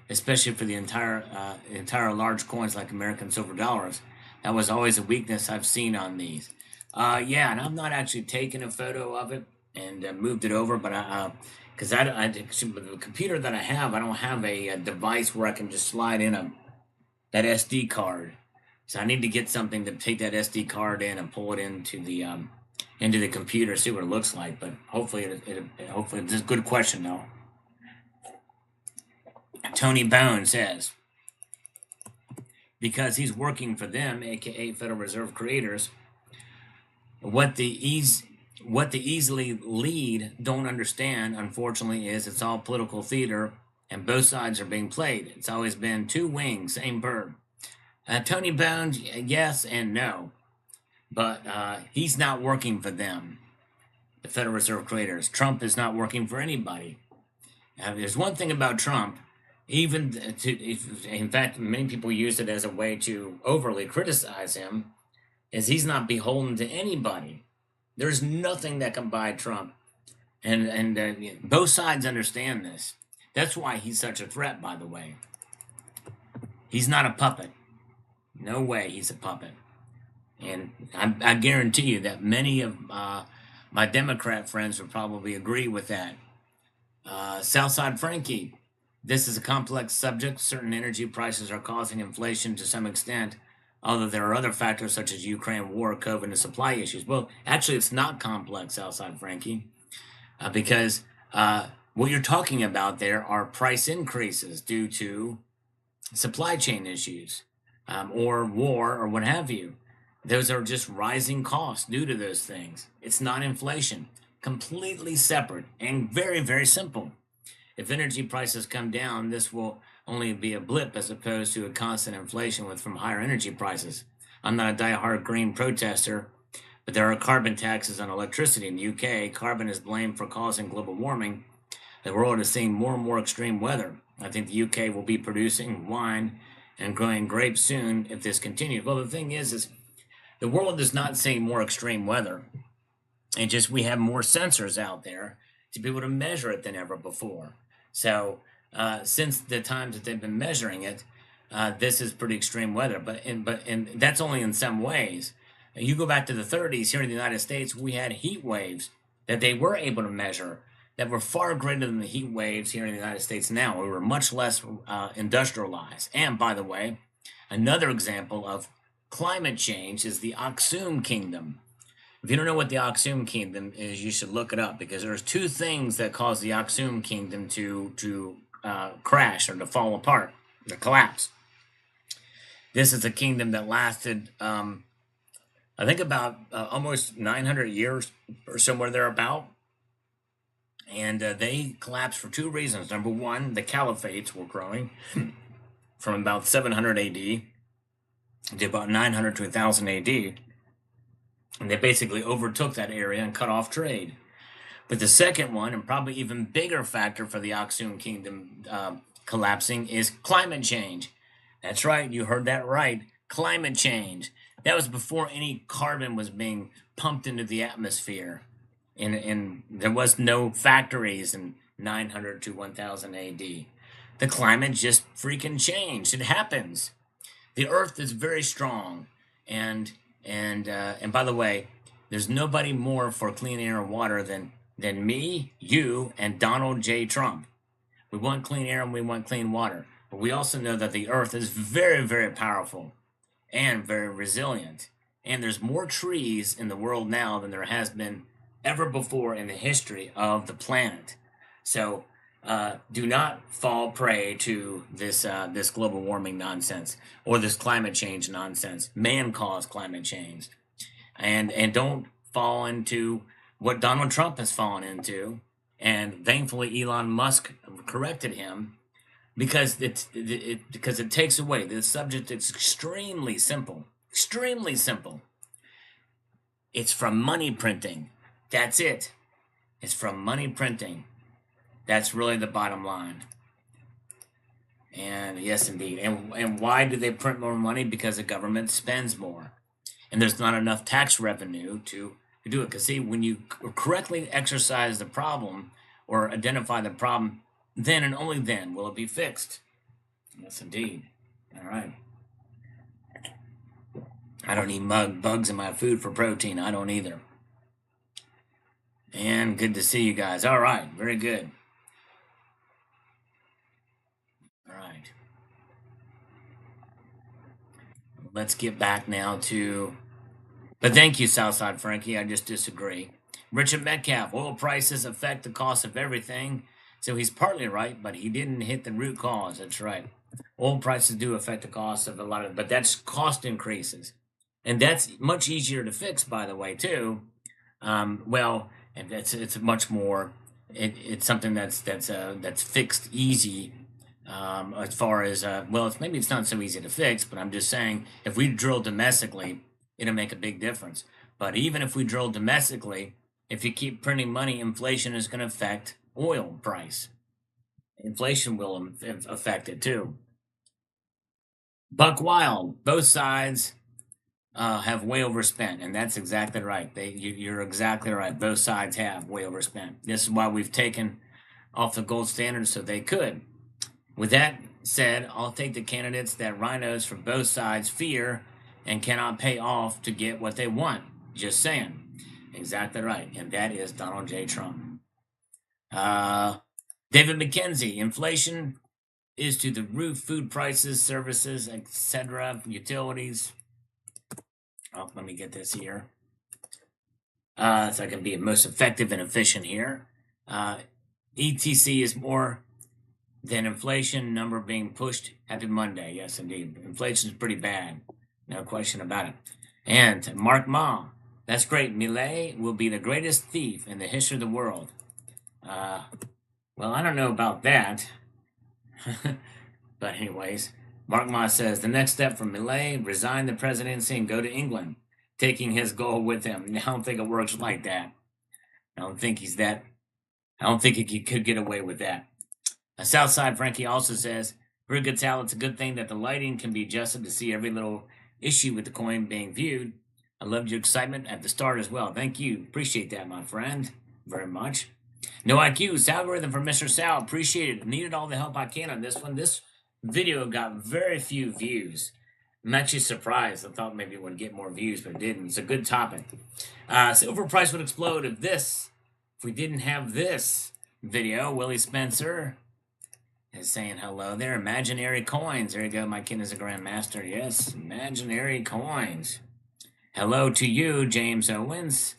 especially for the entire large coins like American silver dollars. That was always a weakness I've seen on these. Yeah, and I've not actually taken a photo of it and moved it over, but because with the computer that I have, I don't have a device where I can just slide in that SD card. So I need to get something to take that SD card in and pull it into the computer, see what it looks like. But hopefully, hopefully, this is a good question though. Tony Bone says, because he's working for them, aka Federal Reserve creators, what the easily lead don't understand, unfortunately, is it's all political theater and both sides are being played. It's always been two wings, same bird. Tony Bones, yes and no, but he's not working for them, the Federal Reserve creators. Trump is not working for anybody. There's one thing about Trump, in fact, many people use it as a way to overly criticize him, is he's not beholden to anybody. There's nothing that can buy Trump, and both sides understand this. That's why he's such a threat, by the way. He's not a puppet. No way he's a puppet. And I guarantee you that many of my Democrat friends would probably agree with that. Southside Frankie, this is a complex subject. Certain energy prices are causing inflation to some extent, although there are other factors such as Ukraine war, COVID, and supply issues. Well, actually, it's not complex, Southside Frankie, because what you're talking about there are price increases due to supply chain issues or war or what have you. Those are just rising costs due to those things. It's not inflation. Completely separate and very, very simple. If energy prices come down, this will only be a blip as opposed to a constant inflation from higher energy prices. I'm not a diehard green protester, but there are carbon taxes on electricity in the UK. Carbon is blamed for causing global warming. The world is seeing more and more extreme weather. I think the UK will be producing wine and growing grapes soon if this continues. Well, the thing is the world is not seeing more extreme weather. It just we have more sensors out there to be able to measure it than ever before. So since the times that they've been measuring it, this is pretty extreme weather. But that's only in some ways. You go back to the 30s here in the United States, we had heat waves that they were able to measure that were far greater than the heat waves here in the United States now. We were much less industrialized. And by the way, another example of climate change is the Aksum Kingdom. If you don't know what the Aksum Kingdom is, you should look it up, because there's two things that cause the Aksum Kingdom to crash or to fall apart, to collapse. This is a kingdom that lasted, I think, about almost 900 years or somewhere thereabout. And they collapsed for two reasons. Number one, the caliphates were growing from about 700 AD to about 900 to 1000 AD. And they basically overtook that area and cut off trade. But the second one, and probably even bigger factor for the Aksum Kingdom collapsing, is climate change. That's right, you heard that right. Climate change. That was before any carbon was being pumped into the atmosphere. And there was no factories in 900 to 1000 AD. The climate just freaking changed. It happens. The Earth is very strong, and by the way, there's nobody more for clean air and water than me, you, and Donald J. Trump. We want clean air and we want clean water, but we also know that the Earth is very, very powerful and very resilient. And there's more trees in the world now than there has been ever before in the history of the planet. So do not fall prey to this global warming nonsense or this climate change nonsense. Man-caused climate change, and don't fall into what Donald Trump has fallen into. And thankfully, Elon Musk corrected him, because it takes away the subject. It's extremely simple. Extremely simple. It's from money printing. That's it. It's from money printing. That's really the bottom line. And yes, indeed. And why do they print more money? Because the government spends more. And there's not enough tax revenue to do it. Because see, when you correctly exercise the problem or identify the problem, then and only then will it be fixed. Yes, indeed. All right. I don't eat bugs in my food for protein. I don't either. And good to see you guys. All right. Very good. All right. Let's get back now to... But thank you, Southside Frankie. I just disagree. Richard Metcalf, oil prices affect the cost of everything. So he's partly right, but he didn't hit the root cause. That's right. Oil prices do affect the cost of a lot of... But that's cost increases. And that's much easier to fix, by the way, too. Well, and it's much more... It's something that's fixed easy. As far as well, maybe it's not so easy to fix, but I'm just saying, if we drill domestically, it'll make a big difference. But even if we drill domestically, if you keep printing money, inflation is going to affect oil price. Inflation will affect it too. Buck Wild, both sides have way overspent, and that's exactly right. You're exactly right. Both sides have way overspent. This is why we've taken off the gold standard, so they could. With that said, I'll take the candidates that rhinos from both sides fear and cannot pay off to get what they want. Just saying. Exactly right. And that is Donald J. Trump. David McKenzie, inflation is to the roof, food prices, services, etc., utilities. Oh, let me get this here. So I can be most effective and efficient here. ETC is more than inflation, number being pushed. Happy Monday. Yes, indeed. Inflation is pretty bad. No question about it. And Mark Ma, that's great. Millet will be the greatest thief in the history of the world. Well, I don't know about that. But anyways, Mark Ma says, the next step for Millet, resign the presidency and go to England, taking his goal with him. I don't think it works like that. I don't think he could get away with that. Southside Frankie also says, very good talent. It's a good thing that the lighting can be adjusted to see every little issue with the coin being viewed. I loved your excitement at the start as well. Thank you. Appreciate that, my friend. Very much. No IQ, algorithm for Mr. Sal. Appreciate it. Needed all the help I can on this one. This video got very few views. I'm actually surprised. I thought maybe it would get more views, but it didn't. It's a good topic. Silver price would explode if we didn't have this. video. Willie Spencer is saying hello there. Imaginary coins. There you go. My kid is a grandmaster. Yes, imaginary coins. Hello to you, James Owens.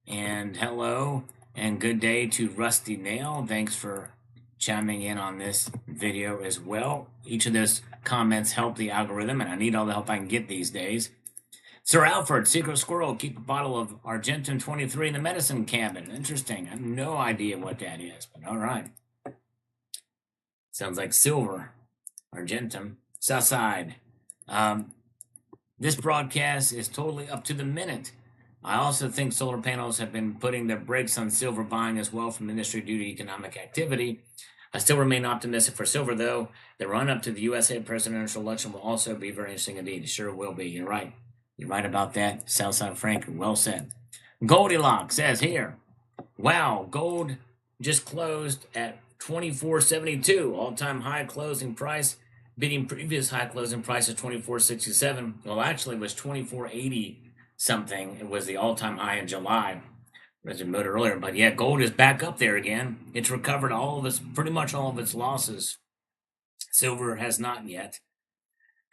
And hello and good day to Rusty Nail. Thanks for chiming in on this video as well. Each of those comments help the algorithm, and I need all the help I can get these days. Sir Alfred, Secret Squirrel, keep a bottle of Argentum 23 in the medicine cabinet. Interesting. I have no idea what that is, but all right. Sounds like silver. Argentum. Southside. This broadcast is totally up to the minute. I also think solar panels have been putting their brakes on silver buying as well from industry due to economic activity. I still remain optimistic for silver, though. The run up to the USA presidential election will also be very interesting indeed. It sure will be. You're right. You're right about that. Southside Frank, well said. Goldilocks says here, wow, gold just closed at $24.72, all-time high closing price, beating previous high closing price of $24.67. Well, actually, it was $24.80 something. It was the all-time high in July, as we noted earlier. But yeah, gold is back up there again. It's recovered pretty much all of its losses. Silver has not yet.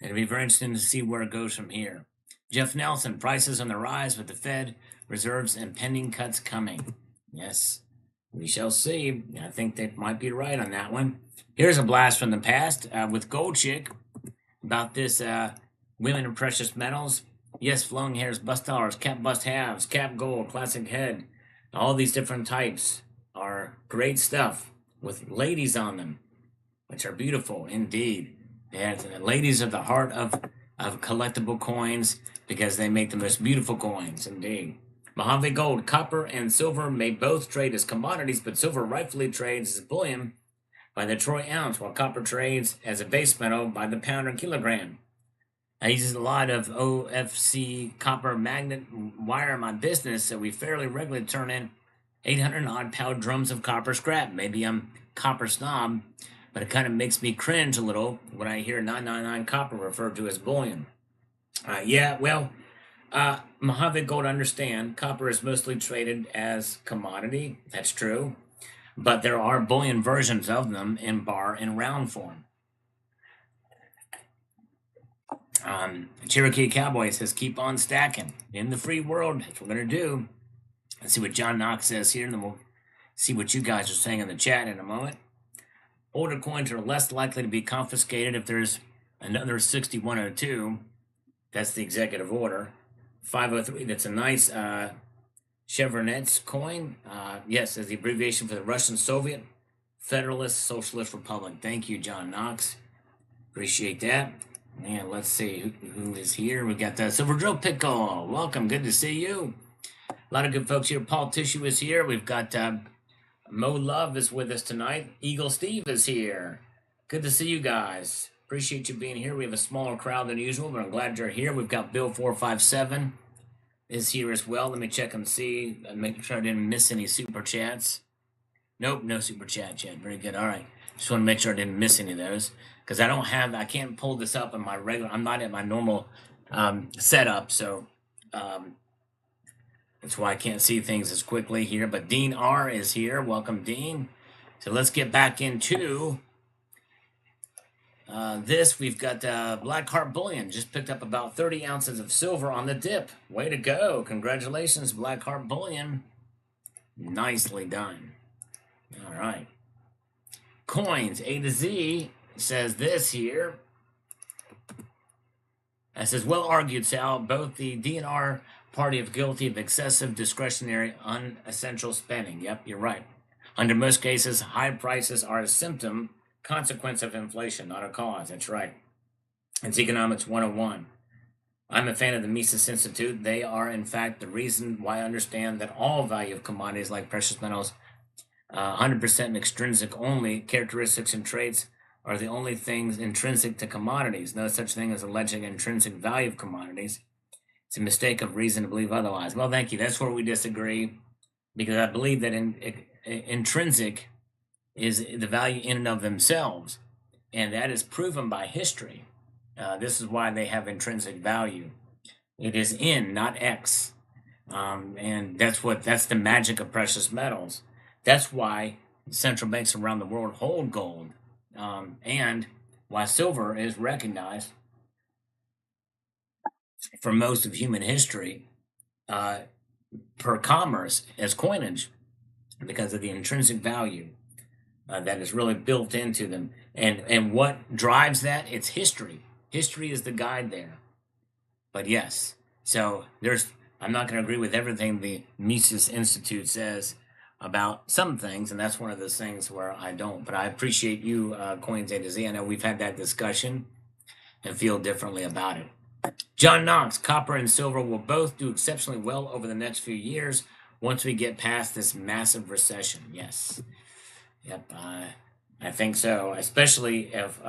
It'll be very interesting to see where it goes from here. Jeff Nelson, prices on the rise with the Fed, reserves, and pending cuts coming. Yes, we shall see. I think they might be right on that one. Here's a blast from the past with Gold Chick about this women in precious metals. Yes, flowing hairs, bust dollars, cap bust halves, cap gold, classic head. All these different types are great stuff with ladies on them, which are beautiful indeed. Ladies are the heart of collectible coins because they make the most beautiful coins indeed. Mojave Gold, copper, and silver may both trade as commodities, but silver rightfully trades as bullion by the troy ounce, while copper trades as a base metal by the pound or kilogram. I use a lot of OFC copper magnet wire in my business, so we fairly regularly turn in 800 odd pound drums of copper scrap. Maybe I'm copper snob, but it kind of makes me cringe a little when I hear 999 copper referred to as bullion. Mojave Gold, understand, copper is mostly traded as commodity. That's true. But there are bullion versions of them in bar and round form. Cherokee Cowboy says, keep on stacking. In the free world, that's what we're going to do. Let's see what John Knox says here, and then we'll see what you guys are saying in the chat in a moment. Older coins are less likely to be confiscated if there's another 6102. That's the executive order. 503, that's a nice Chevronets coin. Yes, as the abbreviation for the Russian Soviet Federalist Socialist Republic. Thank you, John Knox. Appreciate that. And let's see who is here. We got the Silver Drill Pickle. Welcome. Good to see you. A lot of good folks here. Paul Tissue is here. We've got Mo Love is with us tonight. Eagle Steve is here. Good to see you guys. Appreciate you being here. We have a smaller crowd than usual, but I'm glad you're here. We've got Bill 457 is here as well. Let me check and see. Make sure I didn't miss any super chats. Nope, no super chat yet. Very good. All right. Just want to make sure I didn't miss any of those because I can't pull this up in my regular. I'm not at my normal setup, so that's why I can't see things as quickly here. But Dean R is here. Welcome, Dean. So let's get back into this. We've got Black Heart Bullion. Just picked up about 30 ounces of silver on the dip. Way to go. Congratulations, Black Heart Bullion. Nicely done. All right. Coins A to Z says this here. It says, well argued, Sal. Both the DNR party of guilty of excessive discretionary unessential spending. Yep, you're right. Under most cases, high prices are a symptom, consequence of inflation, not a cause. That's right. It's Economics 101. I'm a fan of the Mises Institute. They are, in fact, the reason why I understand that all value of commodities like precious metals, 100% extrinsic only characteristics and traits are the only things intrinsic to commodities. No such thing as alleged intrinsic value of commodities. It's a mistake of reason to believe otherwise. Well, thank you. That's where we disagree, because I believe that intrinsic is the value in and of themselves, and that is proven by history. This is why they have intrinsic value. It is in, not X, and that's the magic of precious metals. That's why central banks around the world hold gold, and why silver is recognized for most of human history uh, per commerce as coinage because of the intrinsic value that is really built into them. And what drives that? It's history. History is the guide there. But yes, so there's. I'm not going to agree with everything the Mises Institute says about some things, and that's one of those things where I don't. But I appreciate you, Coins A to Z. I know we've had that discussion and feel differently about it. John Knox, copper and silver will both do exceptionally well over the next few years once we get past this massive recession. Yes. Yep. I think so, especially if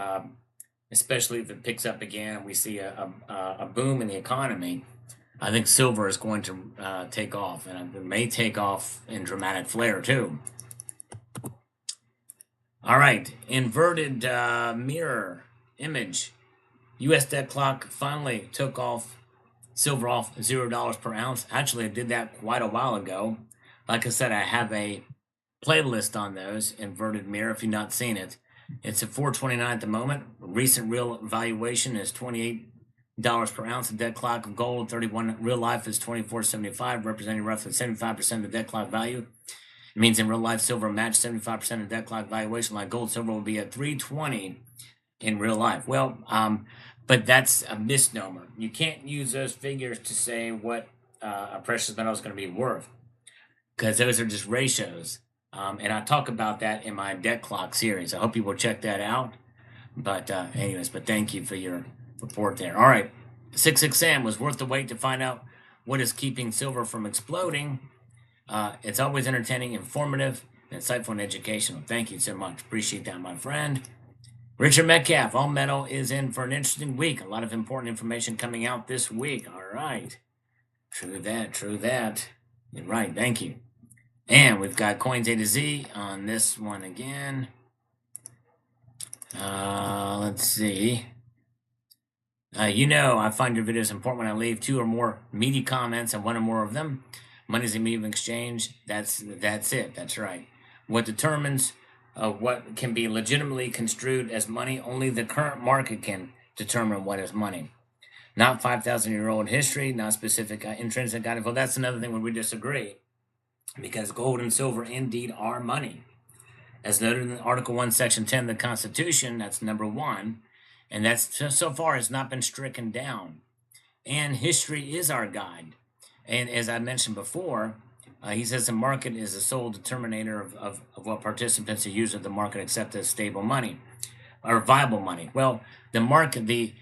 it picks up again and we see a boom in the economy. I think silver is going to take off, and it may take off in dramatic flare too. All right, inverted mirror image. U.S. debt clock finally took off silver off $0 per ounce. Actually, I did that quite a while ago. Like I said, I have a playlist on those inverted mirror. If you've not seen it, it's at 429 at the moment. Recent real valuation is $28 per ounce. The dead clock of gold 31 real life is 24.75, representing roughly 75% of the dead clock value. It means in real life silver matched 75% of dead clock valuation, like gold. Silver will be at 320 in real life. Well, but that's a misnomer. You can't use those figures to say what a precious metal is going to be worth, because those are just ratios. And I talk about that in my debt clock series. I hope you will check that out. But anyways, but thank you for your report there. All right, 66 Sam was worth the wait to find out what is keeping silver from exploding. It's always entertaining, informative, and insightful and educational. Thank you so much. Appreciate that, my friend. Richard Metcalf, all metal is in for an interesting week. A lot of important information coming out this week. All right. True that, true that. You're right. Thank you. And we've got Coins A to Z on this one again. Let's see. I find your videos important when I leave 2 or more meaty comments and 1 or more of them. Money's a medium of exchange. That's it. That's right. What determines what can be legitimately construed as money? Only the current market can determine what is money. Not 5,000-year-old history, not specific intrinsic guidance. Well, that's another thing where we disagree, because gold and silver indeed are money. As noted in Article 1, Section 10 of the Constitution, that's number 1, and that's so far has not been stricken down. And history is our guide. And as I mentioned before, he says the market is the sole determinator of what participants who use of the market accept as stable money or viable money. Well, the market, the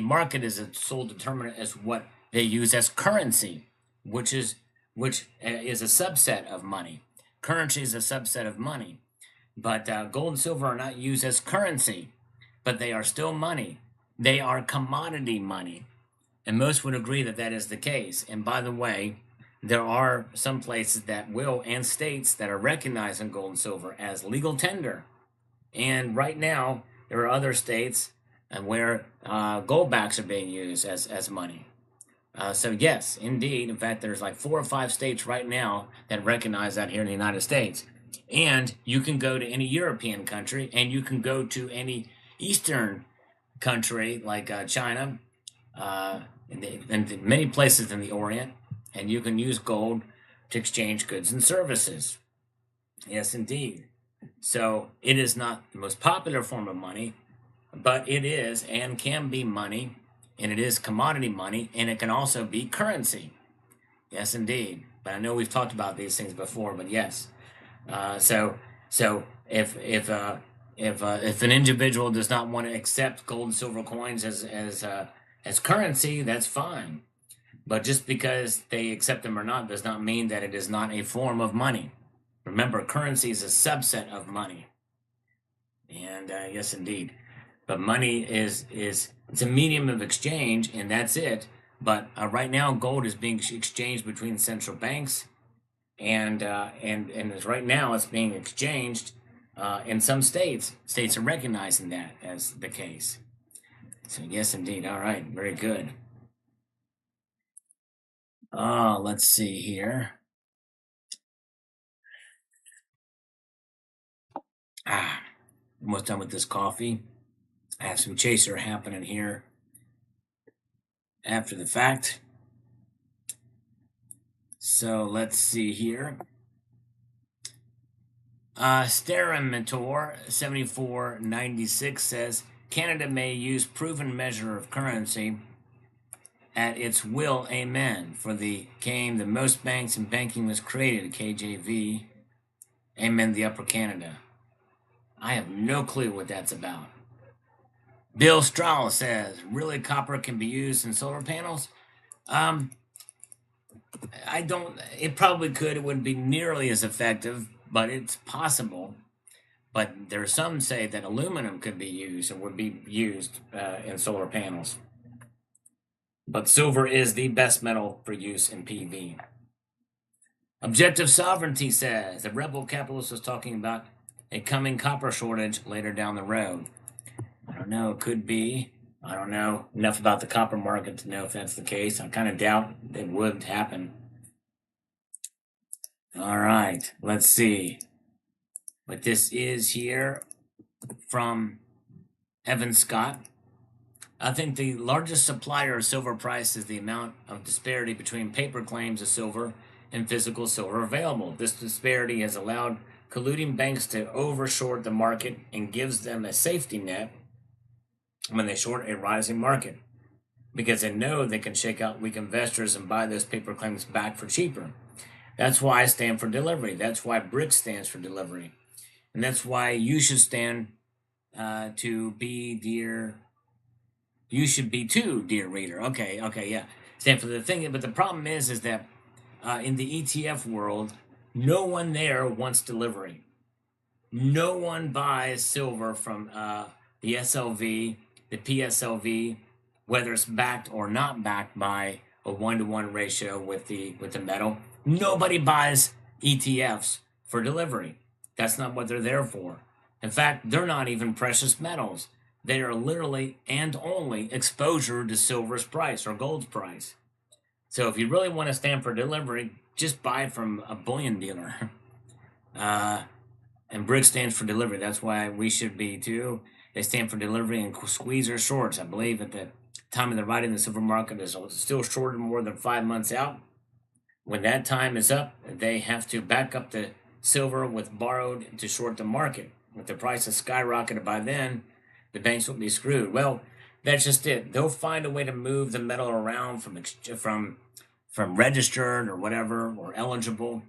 market is a sole determinant as what they use as currency, which is a subset of money. Currency is a subset of money, but gold and silver are not used as currency, but they are still money. They are commodity money, and most would agree that that is the case. And by the way, there are some places that will, and states that are recognizing gold and silver as legal tender. And right now, there are other states where goldbacks are being used as money. So yes, indeed. In fact, there's like 4 or 5 states right now that recognize that here in the United States. And you can go to any European country, and you can go to any Eastern country like China, and many places in the Orient, and you can use gold to exchange goods and services. Yes, indeed. So it is not the most popular form of money, but it is and can be money, and it is commodity money, and it can also be currency. Yes, indeed. But I know we've talked about these things before, but yes. So if an individual does not want to accept gold and silver coins as currency, that's fine. But just because they accept them or not does not mean that it is not a form of money. Remember, currency is a subset of money. And yes, indeed. But money is it's a medium of exchange, and that's it. But right now, gold is being exchanged between central banks, and as right now, it's being exchanged in some states. States are recognizing that as the case. So yes, indeed. All right, very good. Let's see here. Almost done with this coffee. I have some chaser happening here after the fact. So let's see here. Mentor 7496 says Canada may use proven measure of currency at its will. Amen. For the came the most banks and banking was created. KJV. Amen. The Upper Canada. I have no clue what that's about. Bill Strahl says, really copper can be used in solar panels? I don't, it probably could. It wouldn't be nearly as effective, but it's possible. But there are some say that aluminum could be used and would be used in solar panels. But silver is the best metal for use in PV. Objective Sovereignty says the rebel capitalist was talking about a coming copper shortage later down the road. I don't know, it could be. I don't know enough about the copper market to know if that's the case. I kind of doubt it would happen. All right, let's see what this is here from Evan Scott. I think the largest supplier of silver price is the amount of disparity between paper claims of silver and physical silver available. This disparity has allowed colluding banks to overshort the market and gives them a safety net when they short a rising market, because they know they can shake out weak investors and buy those paper claims back for cheaper. That's why I stand for delivery. That's why BRICS stands for delivery. And that's why you should stand to be dear. You should be too, dear reader. Okay, yeah. Stand for the thing. But the problem is that in the ETF world, no one there wants delivery. No one buys silver from the SLV, the PSLV, whether it's backed or not backed by a 1-to-1 ratio with the metal. Nobody buys ETFs for delivery. That's not what they're there for. In fact, they're not even precious metals. They are literally and only exposure to silver's price or gold's price. So if you really want to stand for delivery, just buy from a bullion dealer. And BRICS stands for delivery. That's why we should be too. They stand for delivery and squeeze their shorts. I believe at the time of the writing, the silver market is still shorted more than 5 months out. When that time is up, they have to back up the silver with borrowed to short the market. If the price has skyrocketed by then, the banks will be screwed. Well, that's just it. They'll find a way to move the metal around from registered or whatever or eligible.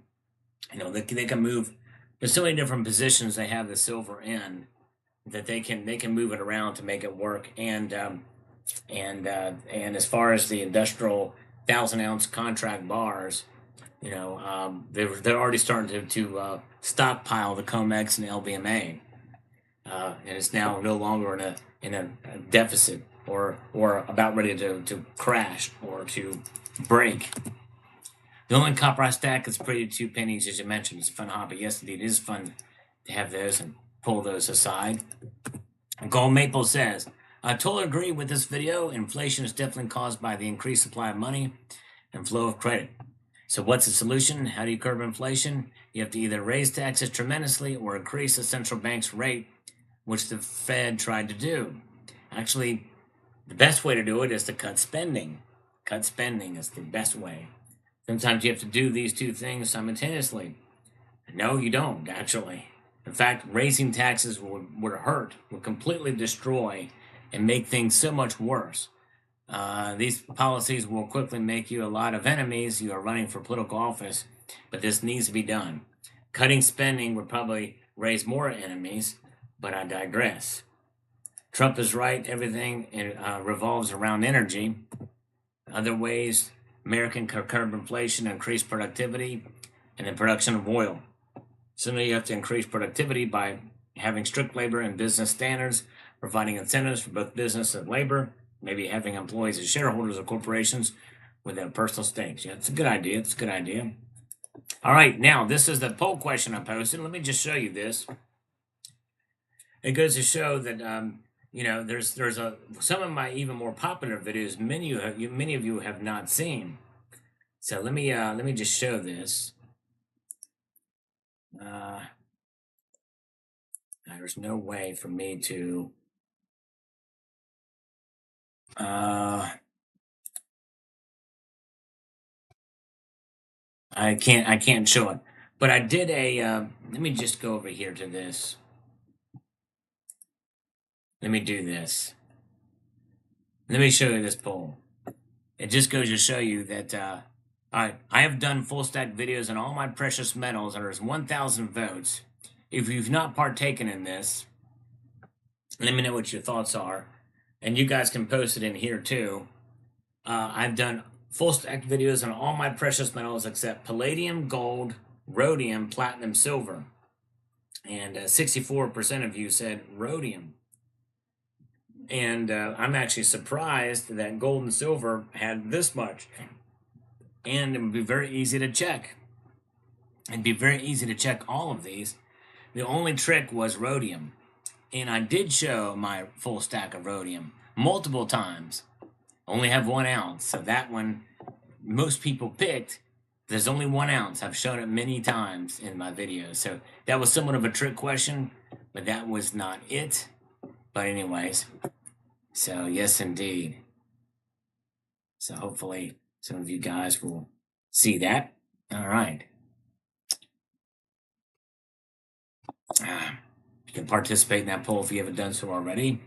They can move. There's so many different positions they have the silver in that they can move it around to make it work. And as far as the industrial 1,000-ounce contract bars, they're already starting to stockpile the COMEX and LBMA, and it's now no longer in a deficit or about ready to crash or to break. The only copper I stack is pretty 2 pennies, as you mentioned. It's a fun hobby. Yes, indeed, it is fun to have those and pull those aside. Gold Maple says, I totally agree with this video. Inflation is definitely caused by the increased supply of money and flow of credit. So what's the solution? How do you curb inflation? You have to either raise taxes tremendously or increase the central bank's rate, which the Fed tried to do. Actually, the best way to do it is to cut spending. Cut spending is the best way. Sometimes you have to do these two things simultaneously. No, you don't, actually. In fact, raising taxes would hurt, would completely destroy and make things so much worse. These policies will quickly make you a lot of enemies. You are running for political office, but this needs to be done. Cutting spending would probably raise more enemies, but I digress. Trump is right. Everything revolves around energy. Other ways, American curb inflation, increase productivity, and the production of oil. Similarly, you have to increase productivity by having strict labor and business standards, providing incentives for both business and labor, maybe having employees as shareholders of corporations with their personal stakes. Yeah, it's a good idea. It's a good idea. All right, now this is the poll question I posted. Let me just show you this. It goes to show that there's some of my even more popular videos. Many of you have not seen. So let me just show this. There's no way for me to I can't show it. But I did a let me just go over here to this. Let me do this. Let me show you this poll. It just goes to show you that I have done full stack videos on all my precious metals, and there's 1,000 votes. If you've not partaken in this, let me know what your thoughts are, and you guys can post it in here too. I've done full stack videos on all my precious metals except palladium, gold, rhodium, platinum, silver, and 64% of you said rhodium. And I'm actually surprised that gold and silver had this much. And it would be very easy to check. It'd be very easy to check all of these. The only trick was rhodium. And I did show my full stack of rhodium multiple times. Only have 1 ounce. So that one, most people picked. There's only 1 ounce. I've shown it many times in my videos. So that was somewhat of a trick question, but that was not it. But anyways, so yes, indeed. So hopefully some of you guys will see that. All right. You can participate in that poll if you haven't done so already.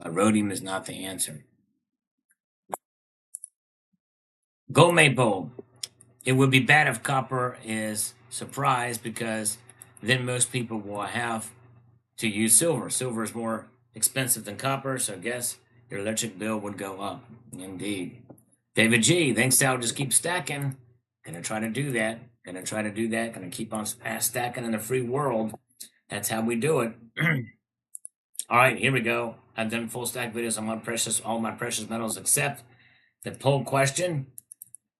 Rhodium is not the answer. Gold poll. It would be bad if copper is surprised because then most people will have to use silver. Silver is more expensive than copper, so I guess your electric bill would go up. Indeed. David G, thanks, Sal. Just keep stacking. Gonna try to do that. Gonna keep on stacking in the free world. That's how we do it. All right, here we go. I've done full stack videos on all my precious metals except the poll question.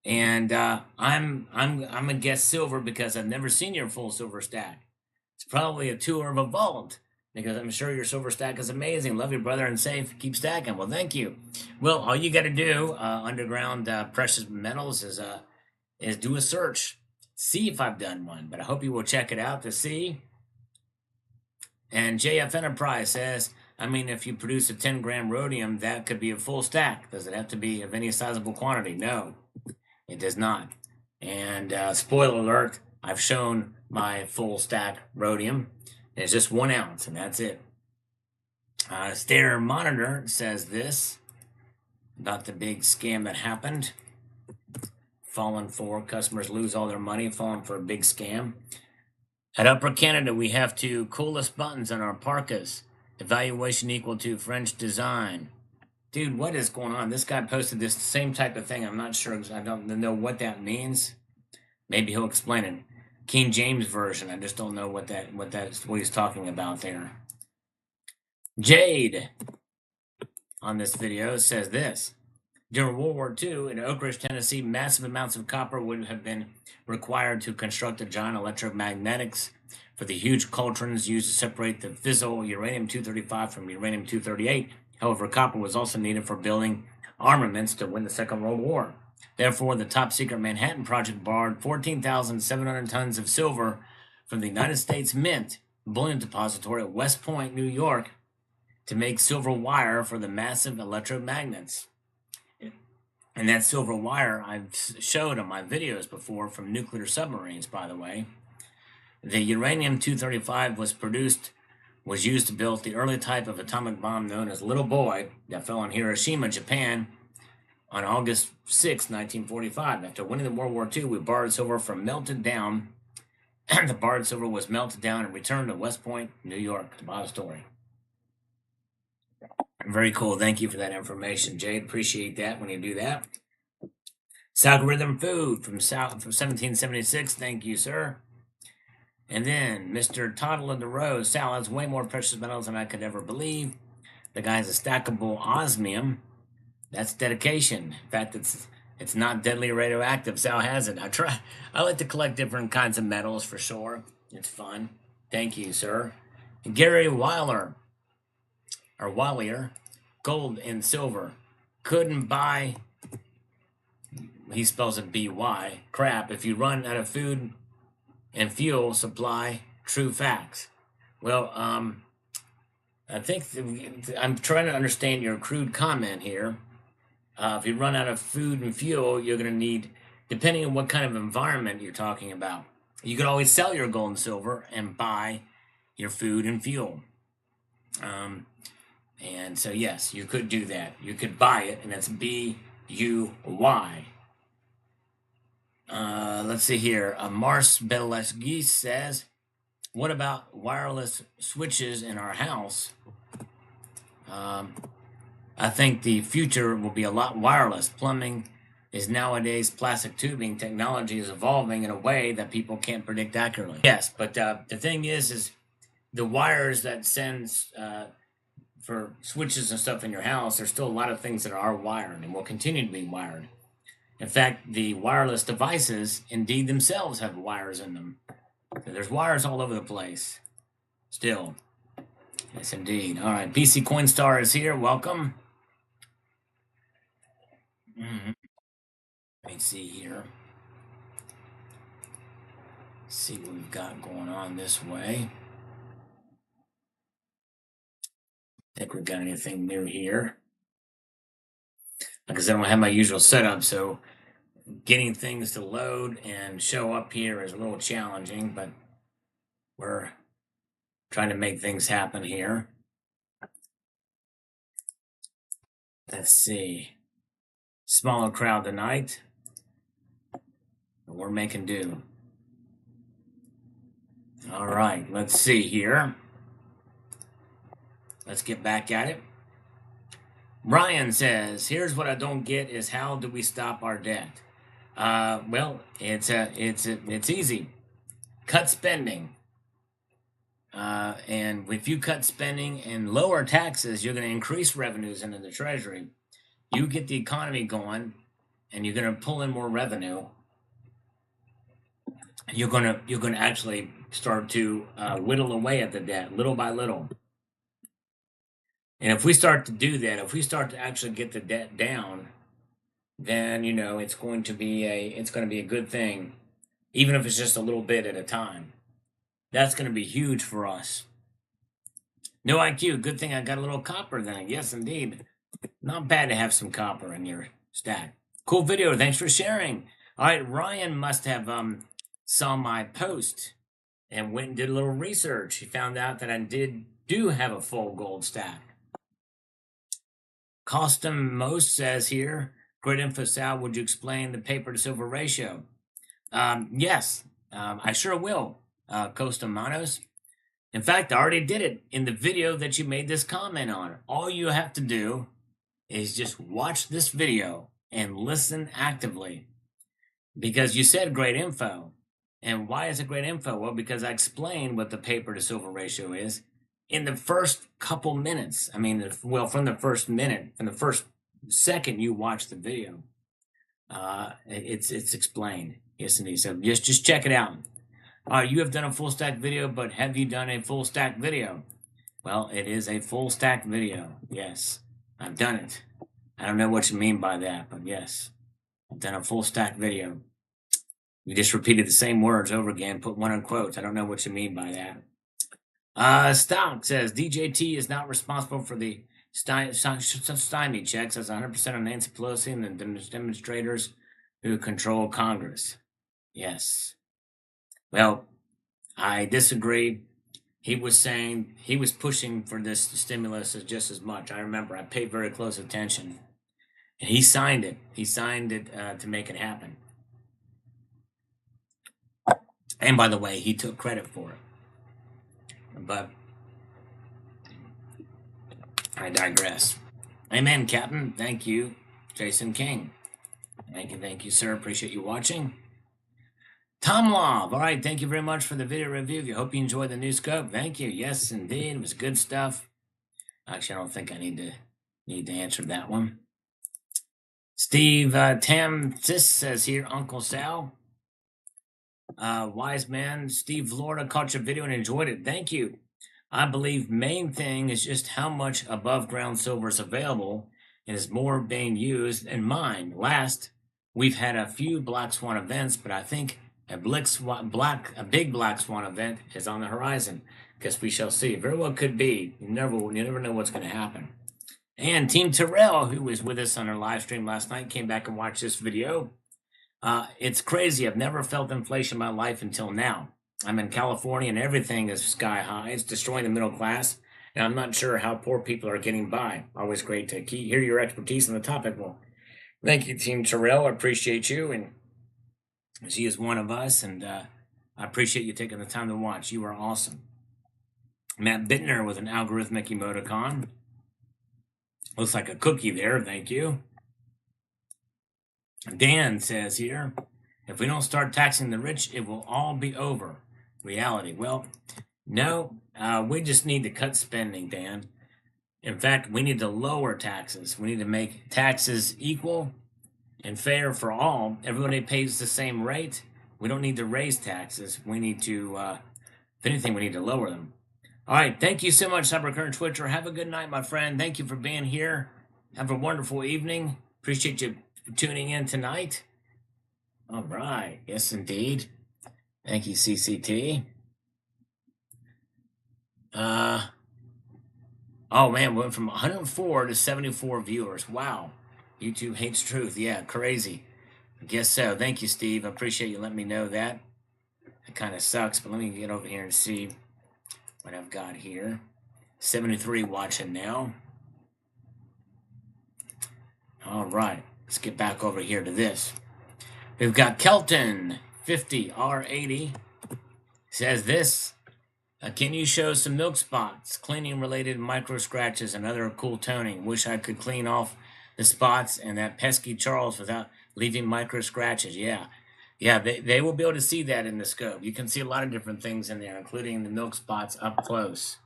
And I'm gonna guess silver because I've never seen your full silver stack. It's probably a tour of a vault because I'm sure your silver stack is amazing. Love you, brother, and safe. Keep stacking. Well, thank you. Well, all you got to do, underground precious metals, is do a search, see if I've done one. But I hope you will check it out to see. And JF Enterprise says, I mean, if you produce a 10-gram rhodium, that could be a full stack. Does it have to be of any sizable quantity? No, it does not. And spoiler alert, I've shown my full stack rhodium. It's just 1 ounce, and that's it. Stair Monitor says this about the big scam that happened. Fallen for, customers lose all their money, falling for a big scam. At Upper Canada, we have two coolest buttons on our parkas. Evaluation equal to French design. Dude, what is going on? This guy posted this same type of thing. I'm not sure. I don't know what that means. Maybe he'll explain it. King James Version. I just don't know what he's talking about there. Jade on this video says this. During World War II, in Oak Ridge, Tennessee, massive amounts of copper would have been required to construct the giant electromagnetics for the huge cauldrons used to separate the fissile uranium-235 from uranium-238. However, copper was also needed for building armaments to win the Second World War. Therefore, the top-secret Manhattan Project borrowed 14,700 tons of silver from the United States Mint Bullion Depository at West Point, New York, to make silver wire for the massive electromagnets. And that silver wire I've showed on my videos before from nuclear submarines, by the way. The uranium-235 was used to build the early type of atomic bomb known as Little Boy that fell on Hiroshima, Japan on August 6, 1945. After winning the World War II, we borrowed silver from melted down. The borrowed silver was melted down and returned to West Point, New York depository. Very cool. Thank you for that information, Jade. Appreciate that when you do that. Algorithm Food from 1776. Thank you, sir. And then Mr. Toddle of the Rose. Sal has way more precious metals than I could ever believe. The guy has a stackable osmium. That's dedication. In fact, it's not deadly radioactive. Sal has it. I like to collect different kinds of metals for sure. It's fun. Thank you, sir. And Gary Weiler. Or Wallier, gold and silver. Couldn't buy, he spells it B-Y, crap. If you run out of food and fuel supply true facts. Well, I think I'm trying to understand your crude comment here. If you run out of food and fuel, you're going to need, depending on what kind of environment you're talking about, you could always sell your gold and silver and buy your food and fuel. And so, yes, you could do that. You could buy it, and that's BUY. Let's see here. Mars Belesgi says, what about wireless switches in our house? I think the future will be a lot wireless. Plumbing is nowadays plastic tubing. Technology is evolving in a way that people can't predict accurately. Yes, but the thing is the wires that sends for switches and stuff in your house, there's still a lot of things that are wired and will continue to be wired. In fact, the wireless devices indeed themselves have wires in them. So there's wires all over the place. Still. Yes, indeed. All right, PC Coinstar is here. Welcome. Let me see here. See what we've got going on this way. Think we've got anything new here. Because I don't have my usual setup, so getting things to load and show up here is a little challenging, but we're trying to make things happen here. Let's see. Smaller crowd tonight. But we're making do. All right, let's see here. Let's get back at it. Ryan says, here's what I don't get is how do we stop our debt? Well, it's easy. Cut spending. And if you cut spending and lower taxes, you're going to increase revenues into the treasury. You get the economy going, and you're going to pull in more revenue. You're going to actually start to whittle away at the debt little by little. And if we start to do that, if we start to actually get the debt down, then it's going to be a good thing, even if it's just a little bit at a time. That's going to be huge for us. No IQ. Good thing I got a little copper then. Yes, indeed. Not bad to have some copper in your stack. Cool video. Thanks for sharing. All right, Ryan must have saw my post and went and did a little research. He found out that I do have a full gold stack. Custom Most says here, great info, Sal. Would you explain the paper to silver ratio? Yes, I sure will, Costa Manos. In fact, I already did it in the video that you made this comment on. All you have to do is just watch this video and listen actively, because you said great info. And why is it great info? Well, because I explained what the paper to silver ratio is in the first couple minutes. I mean, from the first minute, from the first second you watch the video, it's explained. Yes, indeed. So just check it out. You have done a full stack video, but have you done a full stack video? Well, it is a full stack video. Yes, I've done it. I don't know what you mean by that, but yes, I've done a full stack video. You just repeated the same words over again, put one in quotes. I don't know what you mean by that. Stock says DJT is not responsible for the stymie checks. That's 100% on Nancy Pelosi and the demonstrators who control Congress. Yes. Well, I disagree. He was saying he was pushing for this stimulus just as much. I remember I paid very close attention. And he signed it. He signed it to make it happen. And by the way, he took credit for it. But I digress. Amen, Captain. Thank you, Jason King. Thank you, sir. Appreciate you watching. Tom Love. All right, thank you very much for the video review. I hope you enjoyed the new scope. Thank you. Yes, indeed. It was good stuff. Actually, I don't think I need to answer that one. Steve Tamsis says here, Uncle Sal. Wise man, Steve Florida, caught your video and enjoyed it. Thank you. I believe main thing is just how much above ground silver is available and is more being used in mine. Last, we've had a few black swan events, but I think a big black swan event is on the horizon. Guess we shall see. Very well could be. You never know what's going to happen. And Team Terrell, who was with us on our live stream last night, came back and watched this video. It's crazy. I've never felt inflation in my life until now. I'm in California and everything is sky high. It's destroying the middle class. And I'm not sure how poor people are getting by. Always great to hear your expertise on the topic. Well, thank you, Team Terrell. I appreciate you. And she is one of us. And I appreciate you taking the time to watch. You are awesome. Matt Bittner with an algorithmic emoticon. Looks like a cookie there. Thank you. Dan says here, if we don't start taxing the rich, it will all be over. Reality. Well, no, we just need to cut spending, Dan. In fact, we need to lower taxes. We need to make taxes equal and fair for all. Everybody pays the same rate. We don't need to raise taxes. We need to, if anything, we need to lower them. All right. Thank you so much, Cybercurrent Twitcher. Have a good night, my friend. Thank you for being here. Have a wonderful evening. Appreciate you tuning in tonight. All right. Yes, indeed. Thank you, CCT. Oh man, went from 104 to 74 viewers. Wow. YouTube hates truth. Yeah, crazy. I guess so. Thank you, Steve. I appreciate you letting me know that. It kind of sucks, but let me get over here and see what I've got here. 73 watching now. All right. Let's get back over here to this. We've got Kelton 50R80 says this. Can you show some milk spots, cleaning related micro scratches and other cool toning? Wish I could clean off the spots and that pesky Charles without leaving micro scratches. Yeah. Yeah, they will be able to see that in the scope. You can see a lot of different things in there, including the milk spots up close.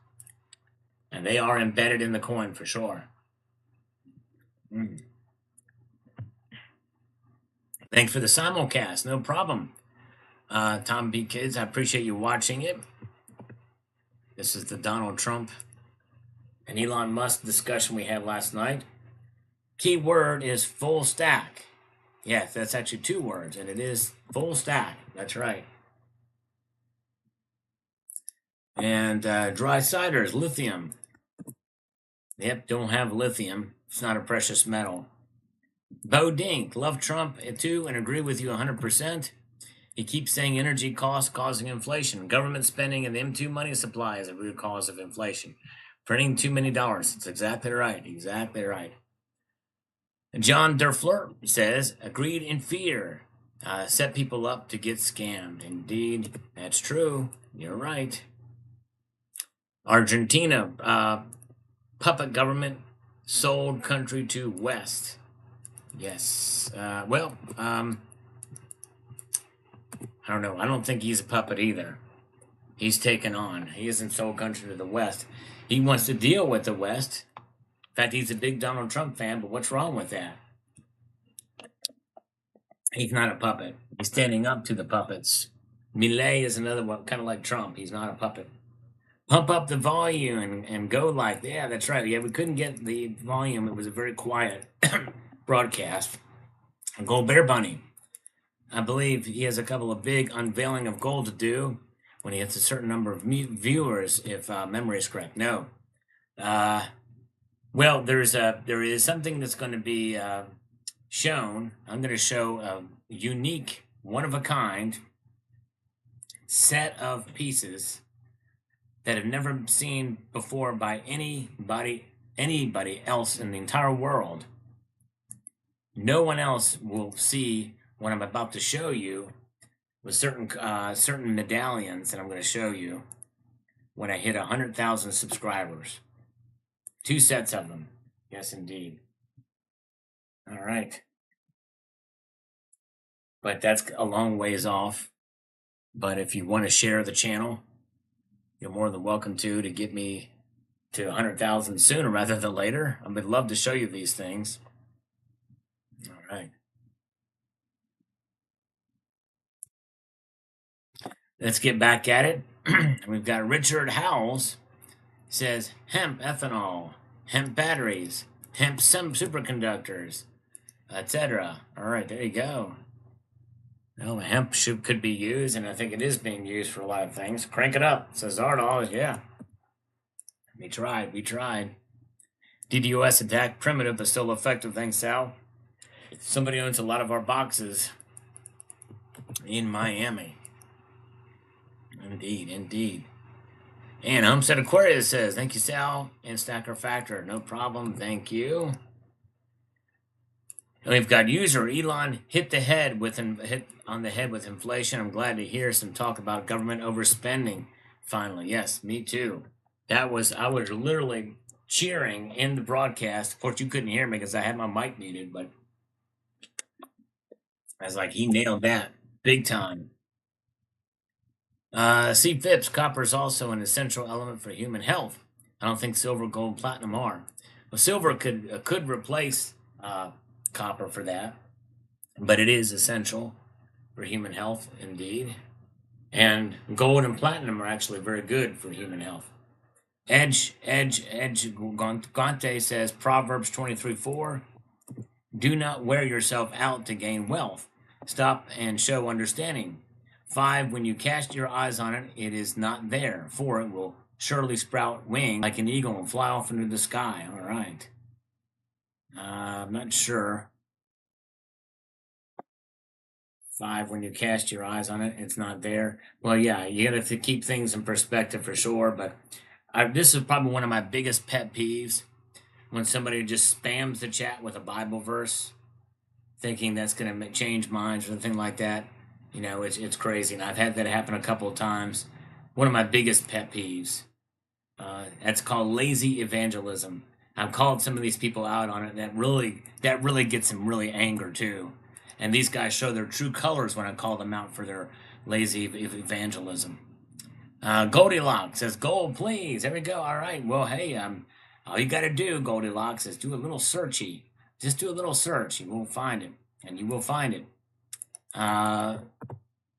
And they are embedded in the coin for sure. Thanks for the simulcast. No problem. Tom B. Kids, I appreciate you watching it. This is the Donald Trump and Elon Musk discussion we had last night. Key word is full stack. Yes, that's actually 2 words, and it is full stack. That's right. And dry ciders, lithium. Yep, don't have lithium. It's not a precious metal. Bo Dink, love Trump too and agree with you 100%. He keeps saying energy costs causing inflation. Government spending and the M2 money supply is a root cause of inflation. Printing too many dollars. It's exactly right. Exactly right. John Derfler says, agreed in fear. Set people up to get scammed. Indeed, that's true. You're right. Argentina, puppet government sold country to West. Yes. I don't know. I don't think he's a puppet either. He's taken on. He isn't sold country to the West. He wants to deal with the West. In fact, he's a big Donald Trump fan, but what's wrong with that? He's not a puppet. He's standing up to the puppets. Millet is another one, kind of like Trump. He's not a puppet. Pump up the volume and go like, yeah, that's right. Yeah, we couldn't get the volume. It was a very quiet broadcast. Gold Bear Bunny. I believe he has a couple of big unveiling of gold to do when he hits a certain number of viewers, if memory is correct. No. Well, there is something that's going to be shown. I'm going to show a unique, one-of-a-kind set of pieces that have never been seen before by anybody else in the entire world. No one else will see what I'm about to show you with certain medallions that I'm going to show you when I hit 100,000 subscribers. 2 sets of them. Yes, indeed. All right. But that's a long ways off. But if you want to share the channel, you're more than welcome to get me to 100,000 sooner rather than later. I would love to show you these things. All right. Let's get back at it. We've got Richard Howells says hemp ethanol, hemp batteries, hemp superconductors, etc. All right, there you go. Well, hemp could be used, and I think it is being used for a lot of things. Crank it up, says Ardal. Yeah, we tried. We tried. DDoS attack, primitive but still effective. Thanks, Sal. Somebody owns a lot of our boxes in Miami. Indeed, indeed. And Homestead Aquarius says, thank you, Sal. And Stacker Factor, no problem. Thank you. And we've got user Elon hit on the head with inflation. I'm glad to hear some talk about government overspending. Finally, yes, me too. I was literally cheering in the broadcast. Of course, you couldn't hear me because I had my mic muted, but I was like, he nailed that big time. C. Phipps, copper is also an essential element for human health. I don't think silver, gold, platinum are. Well, silver could replace copper for that, but it is essential for human health indeed. And gold and platinum are actually very good for human health. Edge Gante says Proverbs 23:4. Do not wear yourself out to gain wealth. Stop and show understanding. 5. When you cast your eyes on it, it is not there. 4. It will surely sprout wings like an eagle and fly off into the sky. All right. I'm not sure. 5. When you cast your eyes on it, it's not there. Well, yeah, you got to have to keep things in perspective for sure. But this is probably one of my biggest pet peeves when somebody just spams the chat with a Bible verse, thinking that's going to change minds or anything like that. You know, it's crazy, and I've had that happen a couple of times. One of my biggest pet peeves. That's called lazy evangelism. I've called some of these people out on it. That really gets them really angry too. And these guys show their true colors when I call them out for their lazy evangelism. Goldilocks says, "Gold, please." There we go. All right. Well, hey, all you got to do, Goldilocks, is do a little searchy. Just do a little search. You will find it, and you will find it.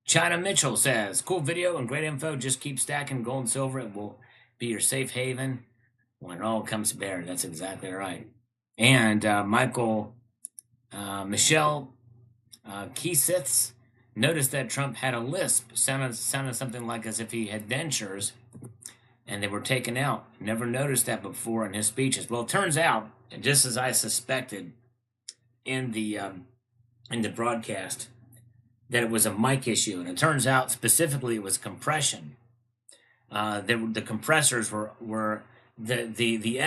China Mitchell says, "Cool video and great info. Just keep stacking gold and silver. It will be your safe haven when it all comes to bear." That's exactly right. And Michelle Keesiths noticed that Trump had a lisp. Sounded something like as if he had dentures, and they were taken out. Never noticed that before in his speeches. Well, it turns out, and just as I suspected in the broadcast, that it was a mic issue, and it turns out specifically it was compression. The compressors were the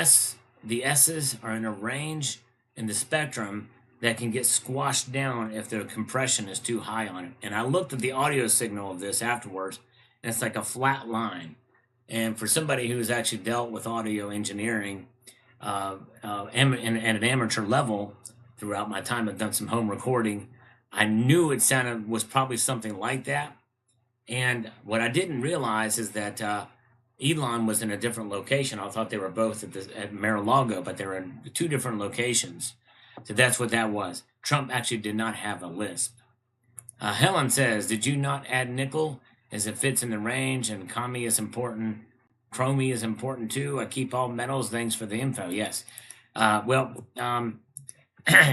S's are in a range in the spectrum that can get squashed down if the compression is too high on it. And I looked at the audio signal of this afterwards, and it's like a flat line. And for somebody who's actually dealt with audio engineering at an amateur level throughout my time, I've done some home recording. I knew it was probably something like that. And what I didn't realize is that Elon was in a different location. I thought they were both at Mar-a-Lago, but they were in 2 different locations. So that's what that was. Trump actually did not have a lisp. Helen says, "Did you not add nickel as it fits in the range? And chromy is important. Chromy is important too. I keep all metals. Thanks for the info." Yes.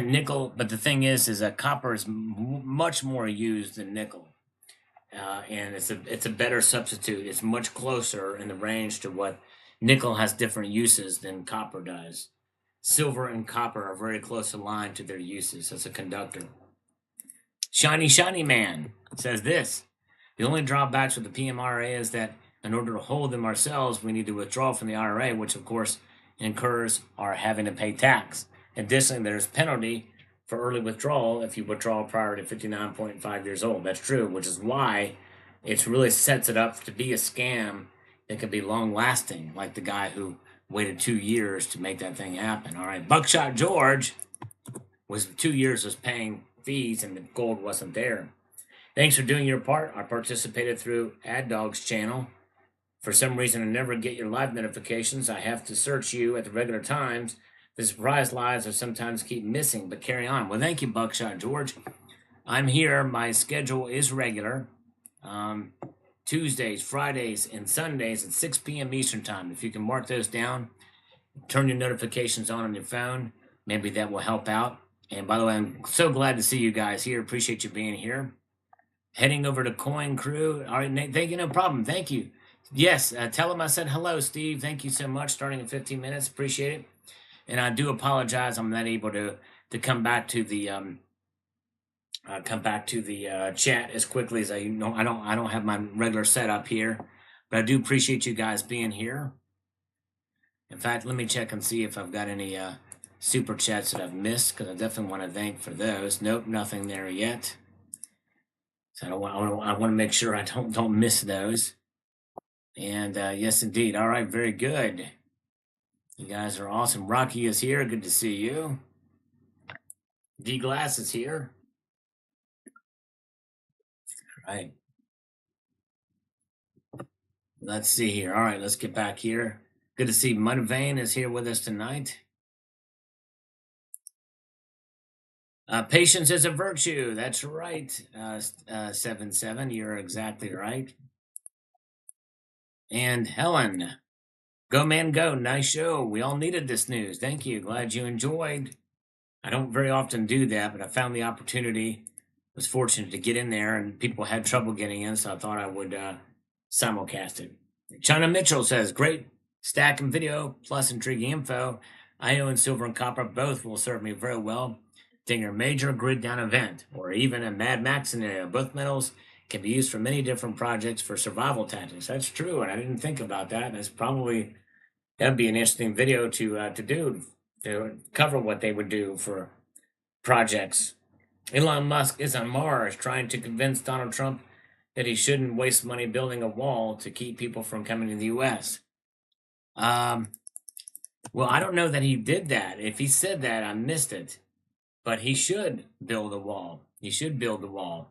Nickel, but the thing is that copper is much more used than nickel, and it's a better substitute. It's much closer in the range to what nickel has different uses than copper does. Silver and copper are very close aligned to their uses as a conductor. Shiny Man says this: "The only drawbacks with the PMRA is that in order to hold them ourselves, we need to withdraw from the IRA, which of course incurs our having to pay tax. Additionally, there's penalty for early withdrawal if you withdraw prior to 59.5 years old." That's true, which is why it really sets it up to be a scam that could be long lasting, like the guy who waited 2 years to make that thing happen. All right, Buckshot George was 2 years was paying fees and the gold wasn't there. "Thanks for doing your part. I participated through AdDog's channel. For some reason, I never get your live notifications. I have to search you at the regular times. The surprise lives I sometimes keep missing, but carry on." Well, thank you, Buckshot George. I'm here. My schedule is regular. Tuesdays, Fridays, and Sundays at 6 p.m. Eastern Time. If you can mark those down, turn your notifications on your phone. Maybe that will help out. And by the way, I'm so glad to see you guys here. Appreciate you being here. Heading over to Coin Crew. All right, Nate, thank you, no problem. Thank you. Yes, tell him I said hello, Steve. Thank you so much. Starting in 15 minutes. Appreciate it. And I do apologize. I'm not able to come back to the chat as quickly as I know. I don't have my regular setup here, but I do appreciate you guys being here. In fact, let me check and see if I've got any super chats that I've missed, because I definitely want to thank for those. Nope, nothing there yet. So I want to make sure I don't miss those. And yes, indeed. All right, very good. You guys are awesome. Rocky is here. Good to see you. D Glass is here. All right. Let's see here. All right, let's get back here. Good to see Mudvayne is here with us tonight. Patience is a virtue. That's right. 7-7. You're exactly right. And Helen, go man go. Nice show. We all needed this news. Thank you. Glad you enjoyed. I don't very often do that, but I found the opportunity. Was fortunate to get in there, and people had trouble getting in, so I thought I would simulcast it. China Mitchell says, great stack and video plus intriguing info. I own silver and copper. Both will serve me very well during a major grid down event or even a Mad Max scenario. Both metals can be used for many different projects for survival tactics. That's true, and I didn't think about that. That's probably that'd be an interesting video to do to cover what they would do for projects. Elon Musk is on Mars trying to convince Donald Trump that he shouldn't waste money building a wall to keep people from coming to the U.S. Well, I don't know that he did that. If he said that, I missed it. But he should build a wall. He should build the wall.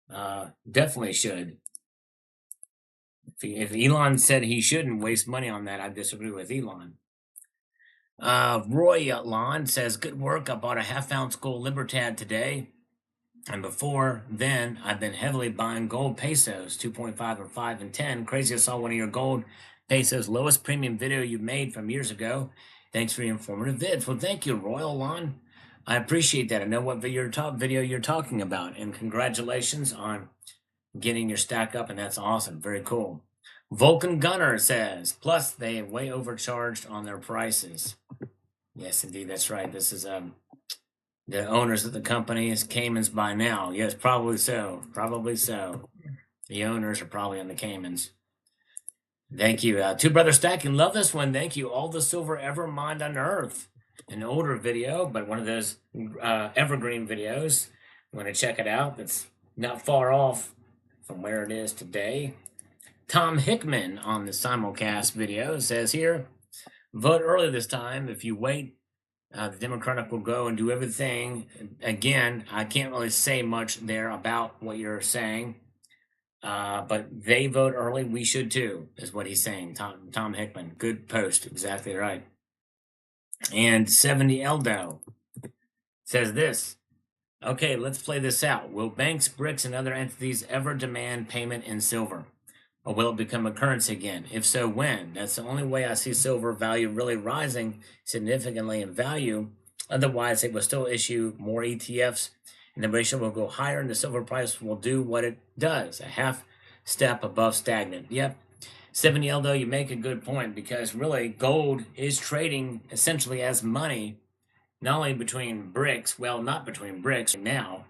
Definitely should. If Elon said he shouldn't waste money on that, I disagree with Elon. Roy Lon says, good work. I bought a half-ounce gold Libertad today. And before then, I've been heavily buying gold pesos, 2.5 or 5 and 10. Crazy, I saw one of your gold pesos lowest premium video you made from years ago. Thanks for your informative vids. Well, thank you, Royal Lon. I appreciate that. I know what video you're talking about. And congratulations on getting your stack up, and that's awesome. Very cool. Vulcan Gunner says, plus they way overcharged on their prices. Yes, indeed, that's right. This is the owners of the company is Caymans by now. Yes, probably so. Probably so. The owners are probably on the Caymans. Thank you. Two Brother Stacking. Love this one. Thank you. All the silver ever mined on Earth. An older video, but one of those evergreen videos. I'm going to check it out. That's not far off from where it is today. Tom Hickman on the simulcast video says here, vote early this time. If you wait, the Democratic will go and do everything. Again, I can't really say much there about what you're saying, but they vote early. We should too, is what he's saying. Tom Hickman, good post, exactly right. And 70 Eldo says this. Okay, let's play this out. Will banks, BRICS, and other entities ever demand payment in silver? Or will it become a currency again? If so, when? That's the only way I see silver value really rising significantly in value. Otherwise, it will still issue more ETFs, and the ratio will go higher, and the silver price will do what it does, a half step above stagnant. Yep. 70 Eldo, you make a good point, because really gold is trading essentially as money, not only between BRICS, well, not between BRICS now,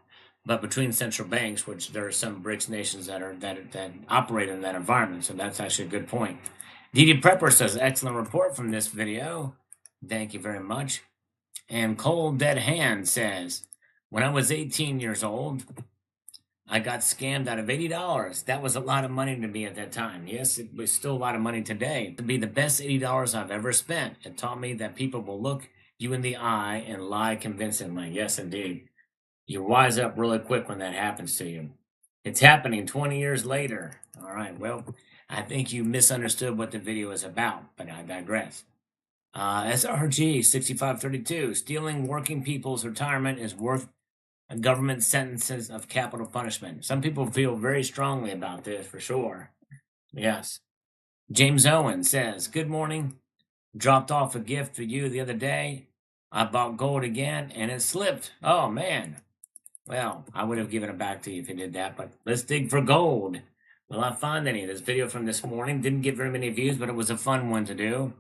but between central banks, which there are some BRICS nations that operate in that environment. So that's actually a good point. DD Prepper says, excellent report from this video. Thank you very much. And Cold Dead Hand says, when I was 18 years old, I got scammed out of $80. That was a lot of money to me at that time. Yes, it was still a lot of money today. To be the best $80 I've ever spent. It taught me that people will look you in the eye and lie convincingly. Yes, indeed. You wise up really quick when that happens to you. It's happening 20 years later. All right, well, I think you misunderstood what the video is about, but I digress. SRG 6532, stealing working people's retirement is worth government sentences of capital punishment. Some people feel very strongly about this, for sure. Yes. James Owen says, good morning. Dropped off a gift for you the other day. I bought gold again, and it slipped. Oh, man. Well, I would have given it back to you if you did that, but let's dig for gold. Will I find any? This video from this morning didn't get very many views, but it was a fun one to do.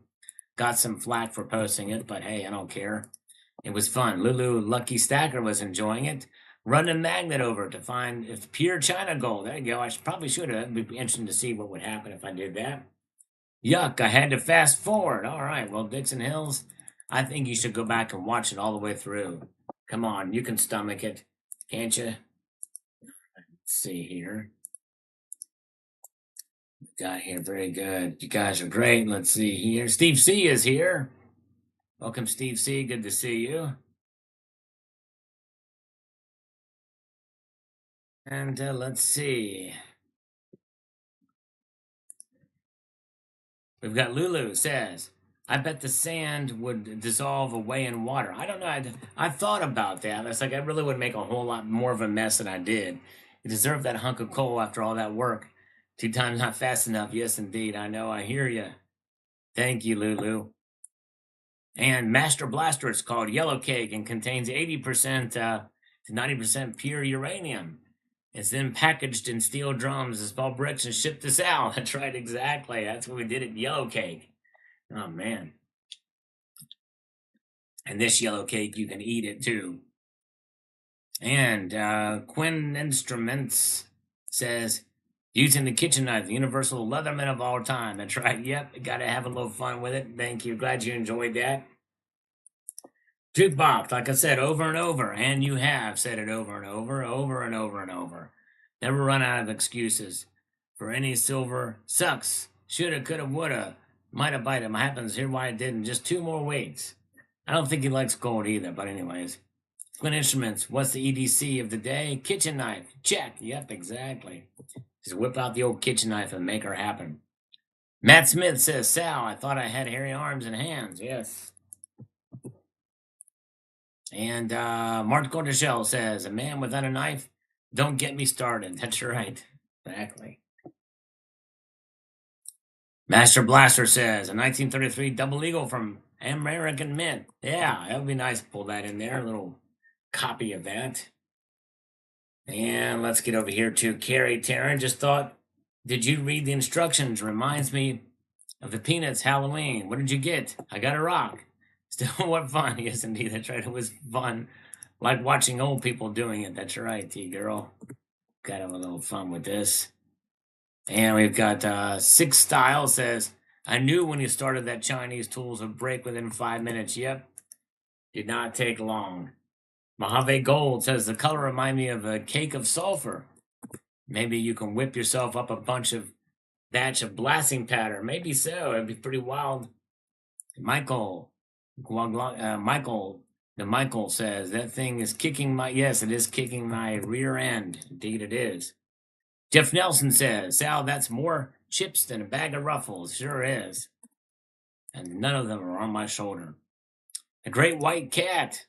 Got some flack for posting it, but hey, I don't care. It was fun. Lulu Lucky Stacker was enjoying it. Run a magnet over to find if pure China gold. There you go. Probably should have. It'd be interesting to see what would happen if I did that. Yuck, I had to fast forward. All right, well, Dixon Hills, I think you should go back and watch it all the way through. Come on, you can stomach it, can't you? Let's see here. Got here, very good. You guys are great. Let's see here. Steve C is here. Welcome, Steve C. Good to see you. And let's see. We've got Lulu says, I bet the sand would dissolve away in water. I don't know. I thought about that. It's like I really would make a whole lot more of a mess than I did. You deserve that hunk of coal after all that work. 2 times not fast enough. Yes, indeed. I know. I hear you. Thank you, Lulu. And Master Blaster is called Yellow Cake and contains 80% to 90% pure uranium. It's then packaged in steel drums as small bricks and shipped to Sal. That's right, exactly. That's what we did at Yellow Cake. Oh, man. And this yellow cake, you can eat it too. And Quinn Instruments says, using the kitchen knife, the universal Leatherman of all time. That's right. Yep. Got to have a little fun with it. Thank you. Glad you enjoyed that. Jukebox, like I said, over and over. And you have said it over and over, over and over and over. Never run out of excuses. For any silver, sucks. Shoulda, coulda, woulda. Might have bite him. Happens here why it didn't. Just 2 more weeks. I don't think he likes gold either, but anyways. Flint Instruments, what's the EDC of the day? Kitchen knife. Check. Yep, exactly. Just whip out the old kitchen knife and make her happen. Matt Smith says, Sal, I thought I had hairy arms and hands. Yes. And Mark Gordishell says, a man without a knife, don't get me started. That's right. Exactly. Master Blaster says, a 1933 double eagle from American Mint. Yeah, that would be nice to pull that in there. A little copy of that. And let's get over here to Carrie Taryn. Just thought, did you read the instructions? Reminds me of the Peanuts Halloween. What did you get? I got a rock. Still, what fun. Yes, indeed. That's right. It was fun. Like watching old people doing it. That's right, T-girl. Got to have a little fun with this. And we've got Six Style says, I knew when you started that Chinese tools would break within 5 minutes. Yep. Did not take long. Mojave Gold says, the color remind me of a cake of sulfur. Maybe you can whip yourself up a batch of blasting powder. Maybe so. It'd be pretty wild. Michael says, that thing is kicking yes, it is kicking my rear end. Indeed it is. Jeff Nelson says, Sal, that's more chips than a bag of Ruffles. Sure is. And none of them are on my shoulder. A great white cat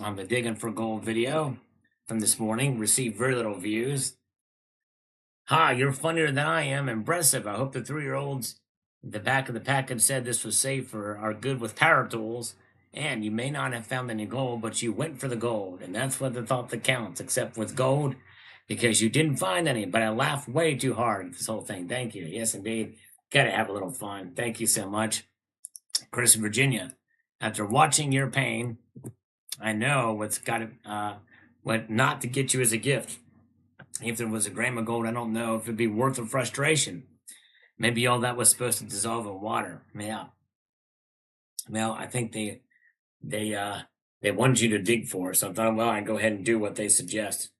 on the Digging for Gold video from this morning received very little views. Hi, you're funnier than I am. Impressive. I hope the 3-year-olds in the back of the package said this was safe or are good with power tools. And you may not have found any gold, but you went for the gold. And that's what the thought that counts, except with gold, because you didn't find any. But I laughed way too hard at this whole thing. Thank you. Yes, indeed. Got to have a little fun. Thank you so much. Chris, Virginia. After watching your pain, I know what not to get you as a gift. If there was a gram of gold, I don't know if it'd be worth the frustration. Maybe all that was supposed to dissolve in water. Yeah. Well, I think they wanted you to dig for, so I thought, well, I'd go ahead and do what they suggest.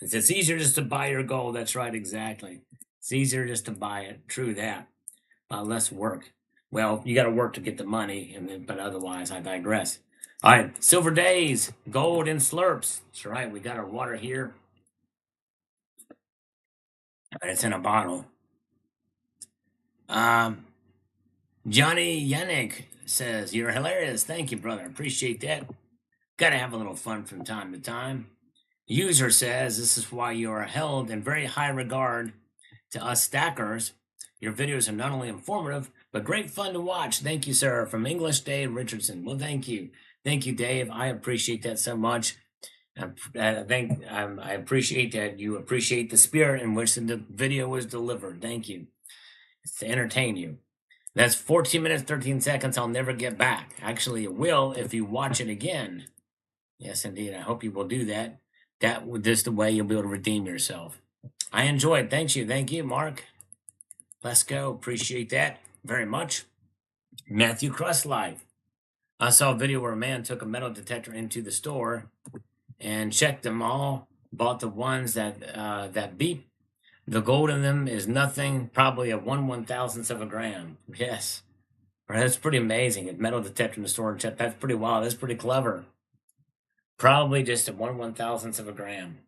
It's easier just to buy your gold. That's right, exactly. It's easier just to buy it. True that. Less work. Well, you got to work to get the money, but otherwise, I digress. All right, Silver Days, gold in slurps. That's right. We got our water here. It's in a bottle. Johnny Yannick says, you're hilarious. Thank you, brother. Appreciate that. Got to have a little fun from time to time. User says, this is why you are held in very high regard to us stackers. Your videos are not only informative, but great fun to watch. Thank you, sir. From English Dave Richardson. Well, thank you. Thank you, Dave. I appreciate that so much. I think I appreciate that you appreciate the spirit in which the video was delivered. Thank you. It's to entertain you. That's 14 minutes, 13 seconds I'll never get back. Actually, it will if you watch it again. Yes, indeed. I hope you will do that. This is the way you'll be able to redeem yourself. I enjoyed. Thank you. Thank you, Mark. Let's go. Appreciate that very much. Matthew Crust Live. I saw a video where a man took a metal detector into the store and checked them all. Bought the ones that beep. The gold in them is nothing. Probably a 1/1000th of a gram. Yes. That's pretty amazing. A metal detector in the store. That's pretty wild. That's pretty clever. Probably just a 1/1000th of a gram.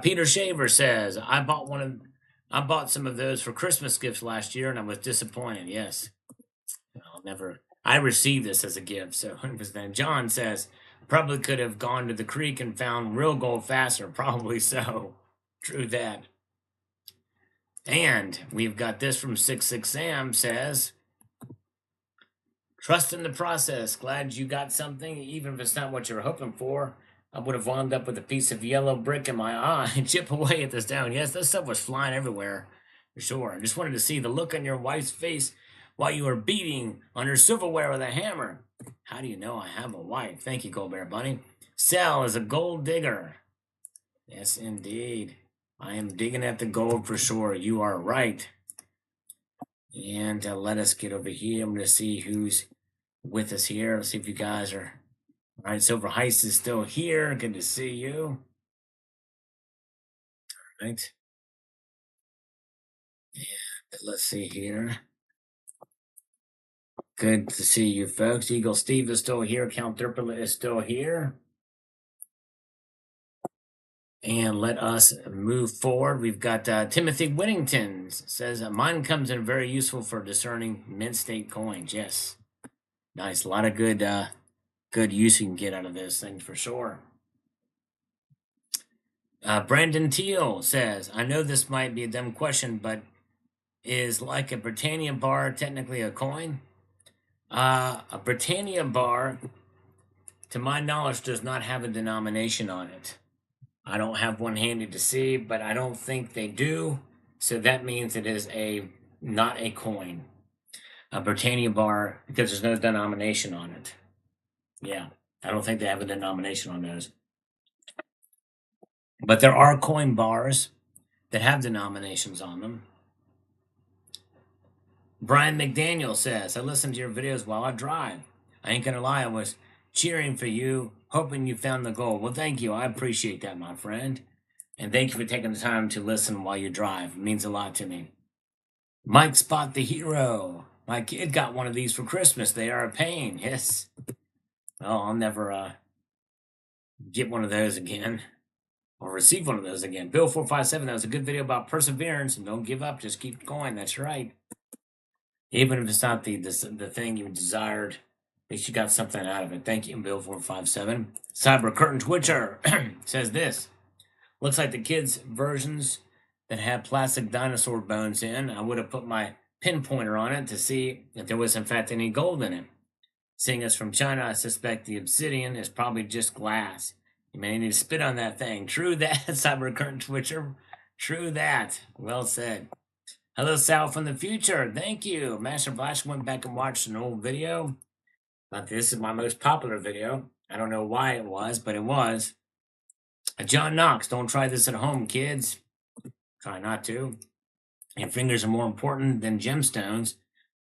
Peter Shaver says, I bought some of those for Christmas gifts last year and I was disappointed. Yes. I received this as a gift. So it was then. John says, probably could have gone to the creek and found real gold faster. Probably so. True that. And we've got this from 66 Sam says, trust in the process. Glad you got something, even if it's not what you were hoping for. I would have wound up with a piece of yellow brick in my eye and chip away at the stone. Yes, this stuff was flying everywhere, for sure. I just wanted to see the look on your wife's face while you were beating on her silverware with a hammer. How do you know I have a wife? Thank you, Goldbear Bunny. Sal is a gold digger. Yes, indeed. I am digging at the gold for sure. You are right. And let us get over here. I'm going to see who's with us here. Let's see if you guys are. All right, Silver Heist is still here. Good to see you. All right. And let's see here. Good to see you, folks. Eagle Steve is still here. Count Derpler is still here. And let us move forward. We've got Timothy Whittington says, mine comes in very useful for discerning mint state coins. Yes. Nice. A lot of good use you can get out of this thing for sure. Brandon Teal says, I know this might be a dumb question, but is like a Britannia bar technically a coin? A Britannia bar, to my knowledge, does not have a denomination on it. I don't have one handy to see, but I don't think they do. So that means it is not a coin. A Britannia bar, because there's no denomination on it. Yeah, I don't think they have a denomination on those. But there are coin bars that have denominations on them. Brian McDaniel says, I listen to your videos while I drive. I ain't gonna lie, I was cheering for you, hoping you found the goal. Well, thank you. I appreciate that, my friend. And thank you for taking the time to listen while you drive. It means a lot to me. Mike Spot the Hero. My kid got one of these for Christmas. They are a pain. Yes. Oh, I'll never get one of those again or receive one of those again. Bill457, that was a good video about perseverance and don't give up. Just keep going. That's right. Even if it's not the thing you desired, at least you got something out of it. Thank you, Bill457. Cyber Curtain Twitcher says this. Looks like the kids' versions that had plastic dinosaur bones in. I would have put my pinpointer on it to see if there was in fact any gold in it. Seeing us from China, I suspect the obsidian is probably just glass. You may need to spit on that thing. True that, Cyber Curtain Twitcher. True that. Well said. Hello, Sal from the future. Thank you. Master Flash went back and watched an old video. This is my most popular video. I don't know why it was, but it was. John Knox, don't try this at home, kids. Try not to. Your fingers are more important than gemstones.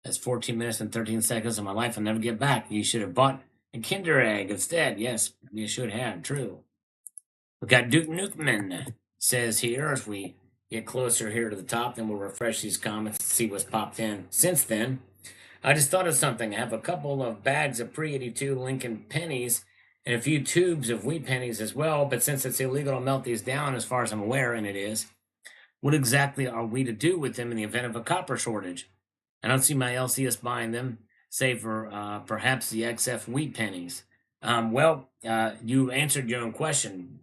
That's 14 minutes and 13 seconds of my life I'll never get back. You should have bought a Kinder Egg instead. Yes, you should have. True. We got Duke Nukeman says here, as we get closer here to the top, then we'll refresh these comments and see what's popped in since then. I just thought of something. I have a couple of bags of pre-82 Lincoln pennies and a few tubes of wheat pennies as well, but since it's illegal to melt these down as far as I'm aware, and it is, what exactly are we to do with them in the event of a copper shortage? I don't see my LCS buying them, save for perhaps the XF wheat pennies. You answered your own question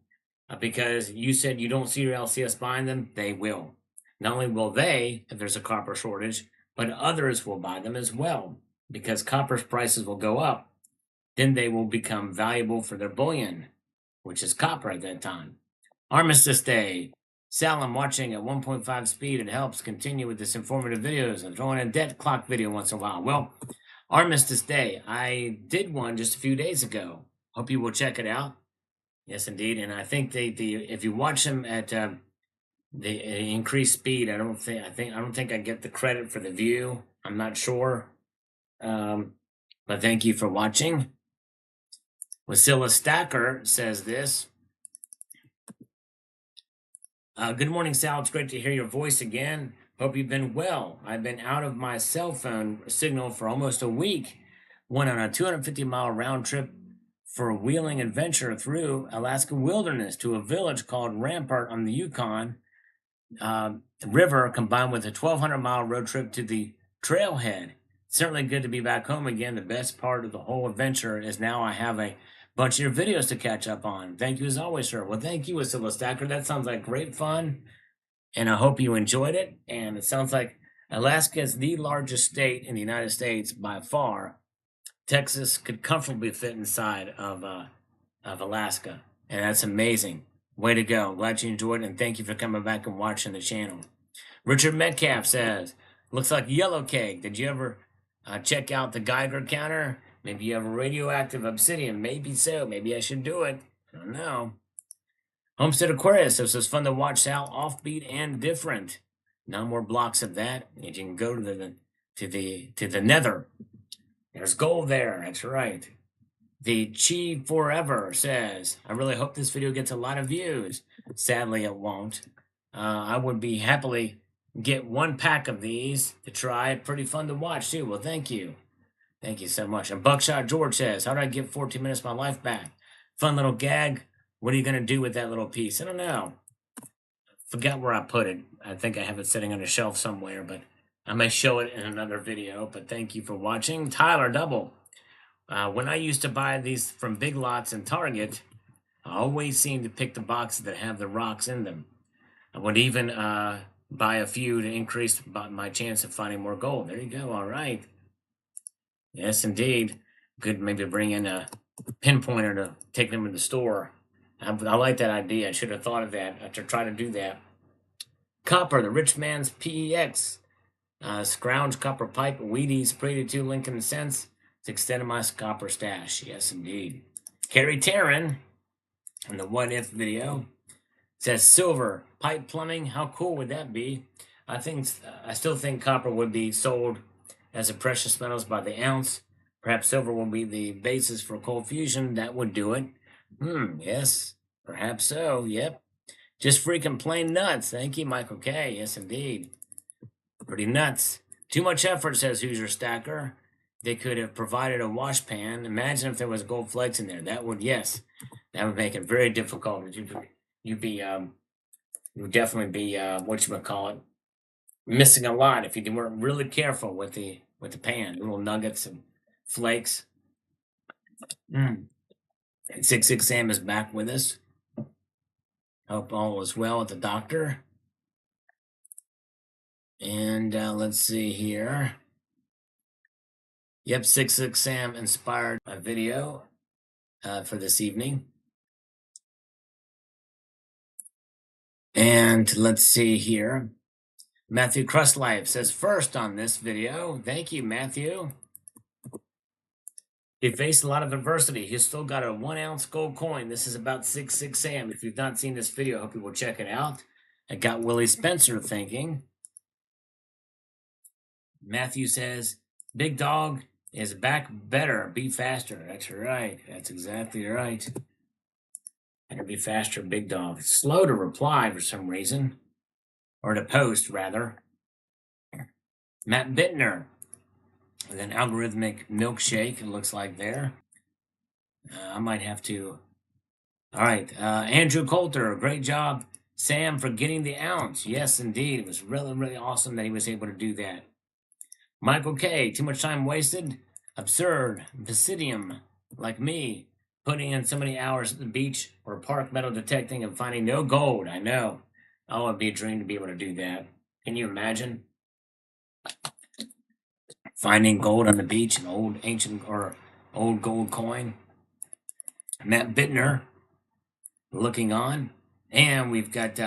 because you said you don't see your LCS buying them. They will. Not only will they, if there's a copper shortage, but others will buy them as well because copper's prices will go up. Then they will become valuable for their bullion. which is copper at that time. Armistice Day. Sal, I'm watching at 1.5 speed. It helps continue with this informative videos and throwing a debt clock video once in a while. Well, Armistice Day. I did one just a few days ago. Hope you will check it out. Yes, indeed. And I think if you watch them at the increased speed, I don't think I get the credit for the view. I'm not sure. But thank you for watching. Wasilla Stacker says this. Good morning, Sal. It's great to hear your voice again. Hope you've been well. I've been out of my cell phone signal for almost a week. Went on a 250-mile round trip for a wheeling adventure through Alaska wilderness to a village called Rampart on the Yukon River, combined with a 1,200-mile road trip to the trailhead. Certainly good to be back home again. The best part of the whole adventure is now I have a bunch of your videos to catch up on. Thank you as always, sir. Well, thank you, Wasilla Stacker. That sounds like great fun, and I hope you enjoyed it. And it sounds like Alaska is the largest state in the United States by far. Texas could comfortably fit inside of Alaska, and that's amazing. Way to go. Glad you enjoyed it, and thank you for coming back and watching the channel. Richard Metcalf says, looks like yellow cake. Did you ever check out the Geiger counter? Maybe you have a radioactive obsidian. Maybe so. Maybe I should do it. I don't know. Homestead Aquarius says it's fun to watch Sal, offbeat and different. No more blocks of that. You can go to the nether. There's gold there. That's right. The Chi Forever says, I really hope this video gets a lot of views. Sadly, it won't. I would be happily get one pack of these to try. Pretty fun to watch, too. Well, thank you. Thank you so much. And Buckshot George says, how do I get 14 minutes of my life back? Fun little gag. What are you going to do with that little piece? I don't know. Forgot where I put it. I think I have it sitting on a shelf somewhere, but I may show it in another video. But thank you for watching. Tyler Double. When I used to buy these from Big Lots and Target, I always seemed to pick the boxes that have the rocks in them. I would even buy a few to increase my chance of finding more gold. There you go. All right. Yes, indeed. Could maybe bring in a pinpointer to take them to the store. I like that idea. I should have thought of that. I should try to do that. Copper, the rich man's PEX. Scrounge copper pipe, Wheaties, Pretty 2 Lincoln cents. It's extended my copper stash. Yes, indeed. Carrie Taryn, in the What If video, says silver, pipe plumbing. How cool would that be? I still think copper would be sold as a precious metals by the ounce. Perhaps silver will be the basis for cold fusion. That would do it. Yes, perhaps so. Yep. Just freaking plain nuts. Thank you, Michael K. Yes, indeed. Pretty nuts. Too much effort, says Hoosier Stacker. They could have provided a wash pan. Imagine if there was gold flakes in there. That would make it very difficult. You would definitely be missing a lot if you weren't really careful with the pan. Little nuggets and flakes. And 66 Sam is back with us. Hope all is well with the doctor. And let's see here. Yep, 66 Sam inspired my video for this evening. And let's see here. Matthew Crustlife says first on this video. Thank you, Matthew. He faced a lot of adversity. He's still got a 1-ounce gold coin. This is about 66 Sam. If you've not seen this video, I hope you will check it out. It got Willie Spencer thinking. Matthew says, big dog is back better. Be faster. That's right. That's exactly right. Better be faster, big dog. Slow to reply for some reason. Or to post, rather. Matt Bittner. With an algorithmic milkshake, it looks like there. I might have to. All right. Andrew Coulter, great job, Sam, for getting the ounce. Yes, indeed. It was really, really awesome that he was able to do that. Michael K, too much time wasted? Absurd. Basidium, like me, putting in so many hours at the beach or park metal detecting and finding no gold. I know. Oh, it'd be a dream to be able to do that. Can you imagine? Finding gold on the beach, an old ancient or old gold coin. Matt Bittner, looking on. And we've got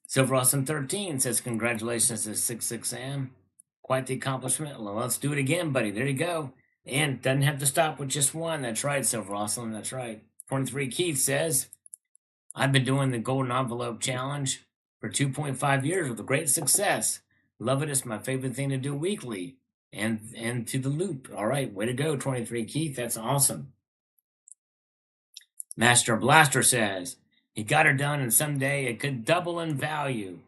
Silver Awesome 13 says, congratulations to 66 Sam. Quite the accomplishment. Well, let's do it again, buddy. There you go. And doesn't have to stop with just one. That's right, Silver Awesome. That's right. 23 Keith says, I've been doing the Golden Envelope Challenge for 2.5 years with great success. Love it. It's my favorite thing to do weekly. And to the loop. All right, way to go, 23 Keith. That's awesome. Master Blaster says, he got her done and someday it could double in value.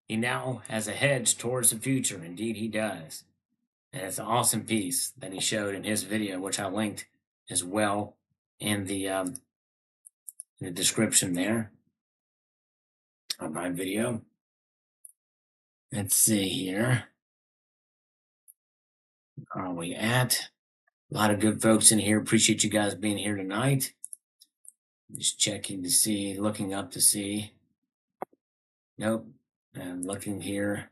He now has a hedge towards the future. Indeed, he does. And it's an awesome piece that he showed in his video, which I linked as well in the description there of my video. Let's see here. Where are we at? A lot of good folks in here. Appreciate you guys being here tonight. Just checking to see, looking up to see. Nope. I'm looking here.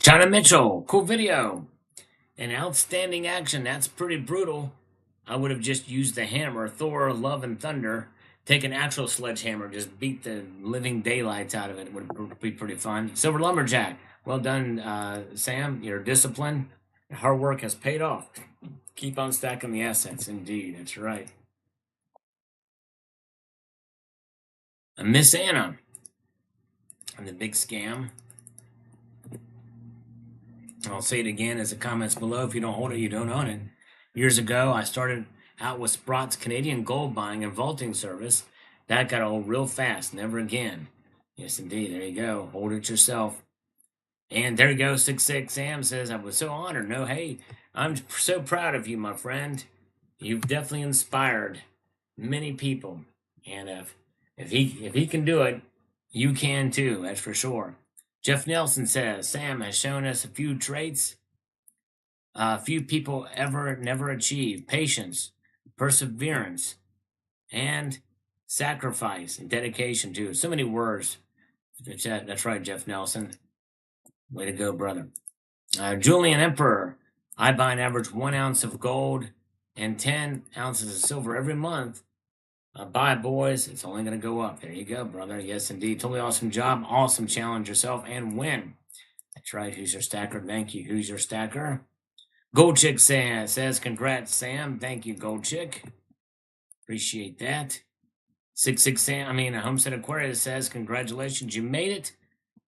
China Mitchell, cool video. An outstanding action. That's pretty brutal. I would have just used the hammer. Thor, Love, and Thunder. Take an actual sledgehammer, just beat the living daylights out of it. Would be pretty fun. Silver Lumberjack. Well done, Sam. Your discipline and hard work has paid off. Keep on stacking the assets. Indeed, that's right. Miss Anna. And the big scam. I'll say it again as the comments below. If you don't hold it, you don't own it. Years ago, I started out with Sprott's Canadian gold buying and vaulting service. That got old real fast. Never again. Yes, indeed. There you go. Hold it yourself. And there you go. 66 Sam says, I was so honored. No, hey, I'm so proud of you, my friend. You've definitely inspired many people. And if he can do it, you can too. That's for sure. Jeff Nelson says, Sam has shown us a few traits few people never achieve: patience, perseverance, and sacrifice and dedication too. So many words. That's right, Jeff Nelson. Way to go, brother. Julian Emperor. I buy an average 1 ounce of gold and 10 ounces of silver every month. Buy, boys. It's only going to go up. There you go, brother. Yes, indeed. Totally awesome job. Awesome. Challenge yourself and win. That's right. Who's your stacker? Thank you. Who's your stacker? Gold Chick says, congrats, Sam. Thank you, Gold Chick. Appreciate that. 66 Sam, Homestead Aquarius says, congratulations, you made it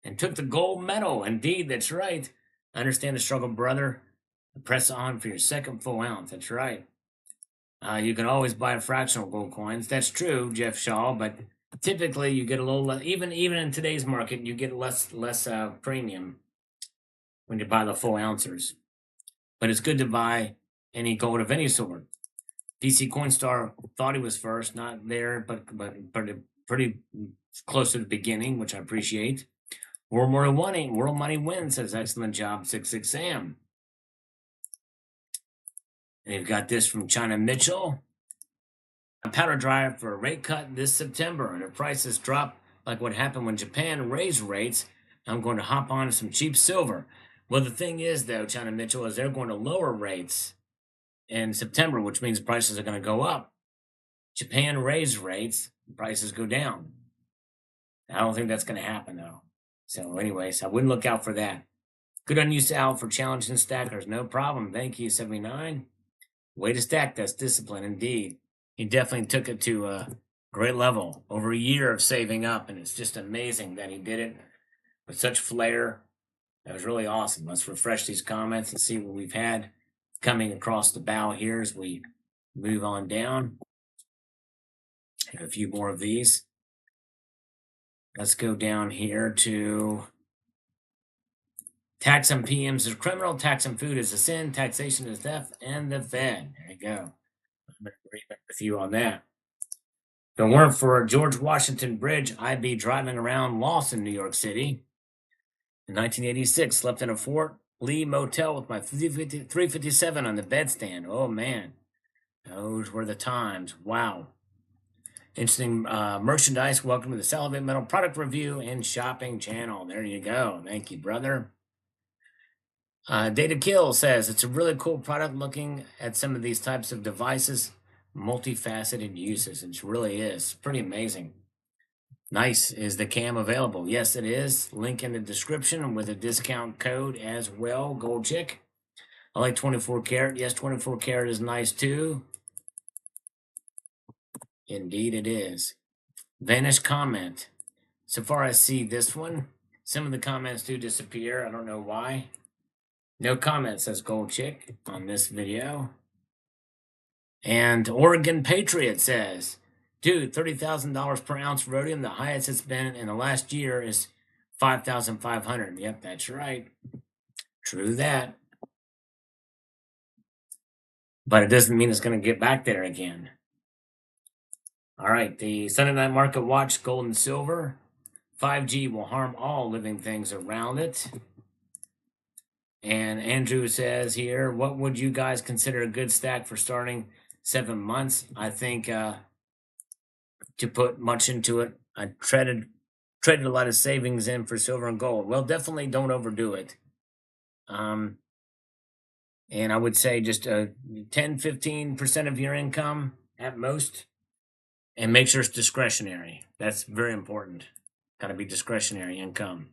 and took the gold medal. Indeed, that's right. I understand the struggle, brother. Press on for your second full ounce. That's right. You can always buy fractional gold coins. That's true, Jeff Shaw, but typically you get a little less, even in today's market, you get less premium when you buy the full ounces. But it's good to buy any gold of any sort. DC Coinstar thought he was first, not there, but pretty close to the beginning, which I appreciate. World Money Wins says, excellent job, 66 Sam. And you've got this from China Mitchell. A powder dryer for a rate cut this September, and if prices drop like what happened when Japan raised rates, I'm going to hop on some cheap silver. Well, the thing is, though, China Mitchell, is they're going to lower rates in September, which means prices are going to go up. Japan raised rates, prices go down. I don't think that's going to happen, though. So, anyways, I wouldn't look out for that. Good on you, Sal, for challenging stackers. No problem. Thank you, 79. Way to stack. That's discipline, indeed. He definitely took it to a great level. Over a year of saving up, and it's just amazing that he did it with such flair. That was really awesome. Let's refresh these comments and see what we've had coming across the bow here as we move on down. Have a few more of these. Let's go down here to tax on PMs is criminal, tax on food is a sin, taxation is theft, and the Fed. There you go. I'm in agreement with you on that. If it weren't for George Washington Bridge, I'd be driving around lost in New York City. In 1986, slept in a Fort Lee motel with my 357 on the bedstand. Oh, man. Those were the times. Wow. Interesting merchandise. Welcome to the Salivate Metal Product Review and Shopping Channel. There you go. Thank you, brother. Data Kill says it's a really cool product looking at some of these types of devices, multifaceted uses. It really is pretty amazing. Nice. Is the cam available? Yes, it is. Link in the description with a discount code as well. Gold chick. I like 24 karat. Yes, 24 karat is nice too. Indeed, it is. Vanish comment. So far, I see this one. Some of the comments do disappear. I don't know why. No comment, says Gold Chick on this video. And Oregon Patriot says, dude, $30,000 per ounce rhodium. The highest it's been in the last year is 5,500. Yep, that's right. True that. But it doesn't mean it's going to get back there again. All right, the Sunday Night Market Watch, gold and silver. 5G will harm all living things around it. And Andrew says here, what would you guys consider a good stack for starting 7 months? I think to put much into it, I traded a lot of savings in for silver and gold. Well, definitely don't overdo it. And I would say just 10-15% of your income at most, and make sure it's discretionary. That's very important. Got to be discretionary income.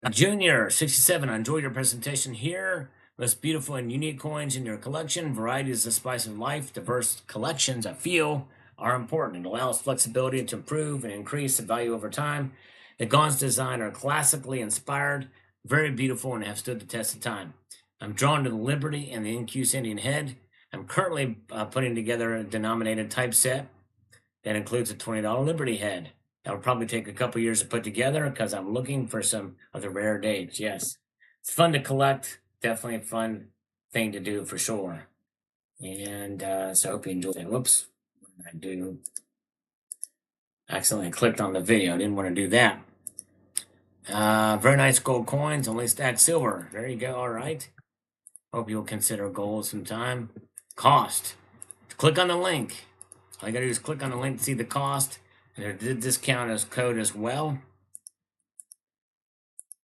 Junior 67, I enjoyed your presentation here. Most beautiful and unique coins in your collection. Variety is the spice of life. Diverse collections, I feel, are important. It allows flexibility to improve and increase the value over time. The Gaun's design are classically inspired, very beautiful, and have stood the test of time. I'm drawn to the Liberty and the Incuse Indian head. I'm currently putting together a denominated type set that includes a $20 Liberty head. That will probably take a couple years to put together because I'm looking for some of the rare dates. Yes, it's fun to collect. Definitely a fun thing to do for sure. And so I hope you enjoyed it. Whoops, I do accidentally clicked on the video. I didn't want to do that. Very nice gold coins, only stacked silver. There you go. All right. Hope you'll consider gold sometime. Cost. Click on the link. All you gotta do is click on the link to see the cost. And there's a discount code as well.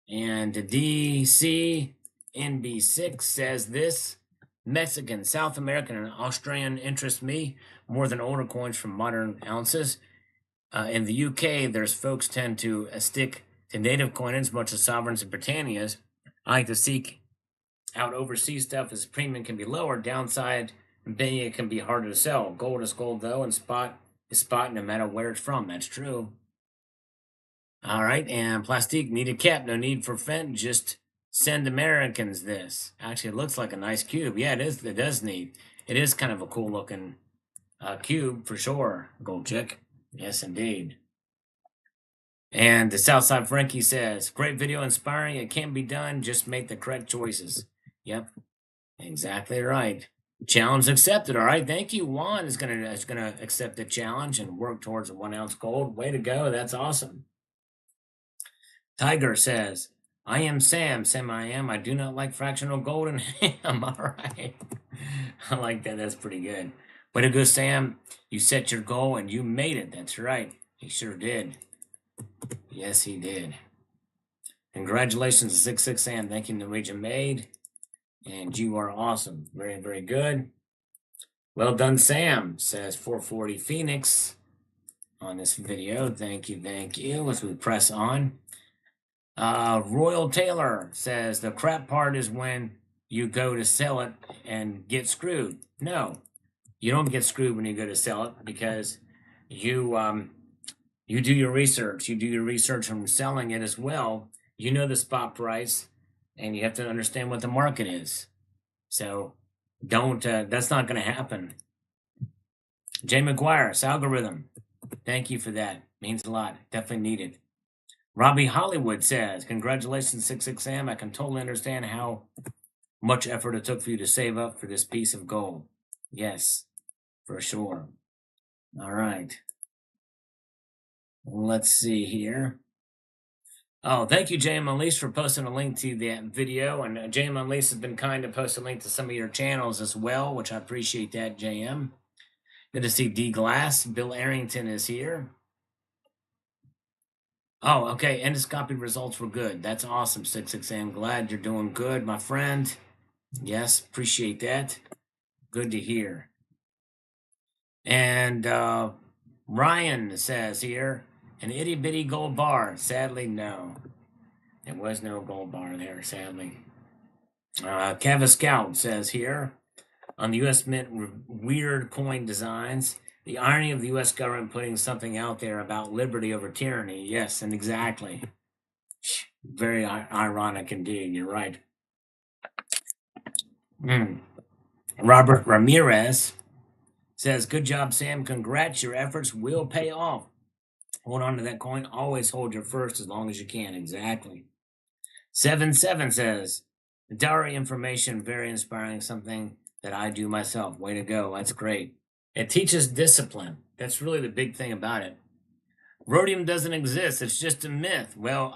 And the DCNB6 says this: Mexican, South American, and Australian interest me more than older coins from modern ounces. In the UK, there's folks tend to stick to native coinage, much as sovereigns and Britannias. I like to seek out overseas stuff as premium can be lower. Downside, being it can be harder to sell. Gold is gold though, and spot is spot no matter where it's from. That's true. All right, and plastique need a cap. No need for Fent. Just send Americans this. Actually, it looks like a nice cube. Yeah, it is. It does need. It is kind of a cool looking cube for sure. Gold chick. Yes, indeed. And the Southside Frankie says, great video, inspiring. It can be done. Just make the correct choices. Yep, exactly right. Challenge accepted. All right, thank you. Juan is gonna accept the challenge and work towards a 1 ounce gold. Way to go! That's awesome. Tiger says, I am Sam. Sam, I am. I do not like fractional gold and ham. All right. I like that. That's pretty good. Way to go, Sam. You set your goal and you made it. That's right. He sure did. Yes, he did. Congratulations to 66 Sam. Thank you, Norwegian Maid. And you are awesome. Very, very good. Well done, Sam, says 440 Phoenix on this video. Thank you, thank you. As we press on. Royal Taylor says the crap part is when you go to sell it and get screwed. No, you don't get screwed when you go to sell it because you do your research. You do your research on selling it as well. You know the spot price, and you have to understand what the market is. So don't. That's not going to happen. Jay McGuire, algorithm. Thank you for that. Means a lot. Definitely needed. Robbie Hollywood says, congratulations, 66 Sam. I can totally understand how much effort it took for you to save up for this piece of gold. Yes, for sure. All right. Let's see here. Oh, thank you, JM Unleashed, for posting a link to that video. And JM Unleashed has been kind to post a link to some of your channels as well, which I appreciate that, JM. Good to see D Glass. Bill Arrington is here. Oh, okay. Endoscopy results were good. That's awesome, 66. I'm glad you're doing good, my friend. Yes, appreciate that. Good to hear. And Ryan says here, an itty bitty gold bar. Sadly, no. There was no gold bar there, sadly. Cava Scout says here, on the U.S. Mint weird coin designs, the irony of the U.S. government putting something out there about liberty over tyranny. Yes, and exactly. Very ironic indeed. You're right. Mm. Robert Ramirez says, good job, Sam. Congrats. Your efforts will pay off. Hold on to that coin. Always hold your first as long as you can. Exactly. 7-7 says, dowry information, very inspiring. Something that I do myself. Way to go. That's great. It teaches discipline. That's really the big thing about it. Rhodium doesn't exist. It's just a myth. Well,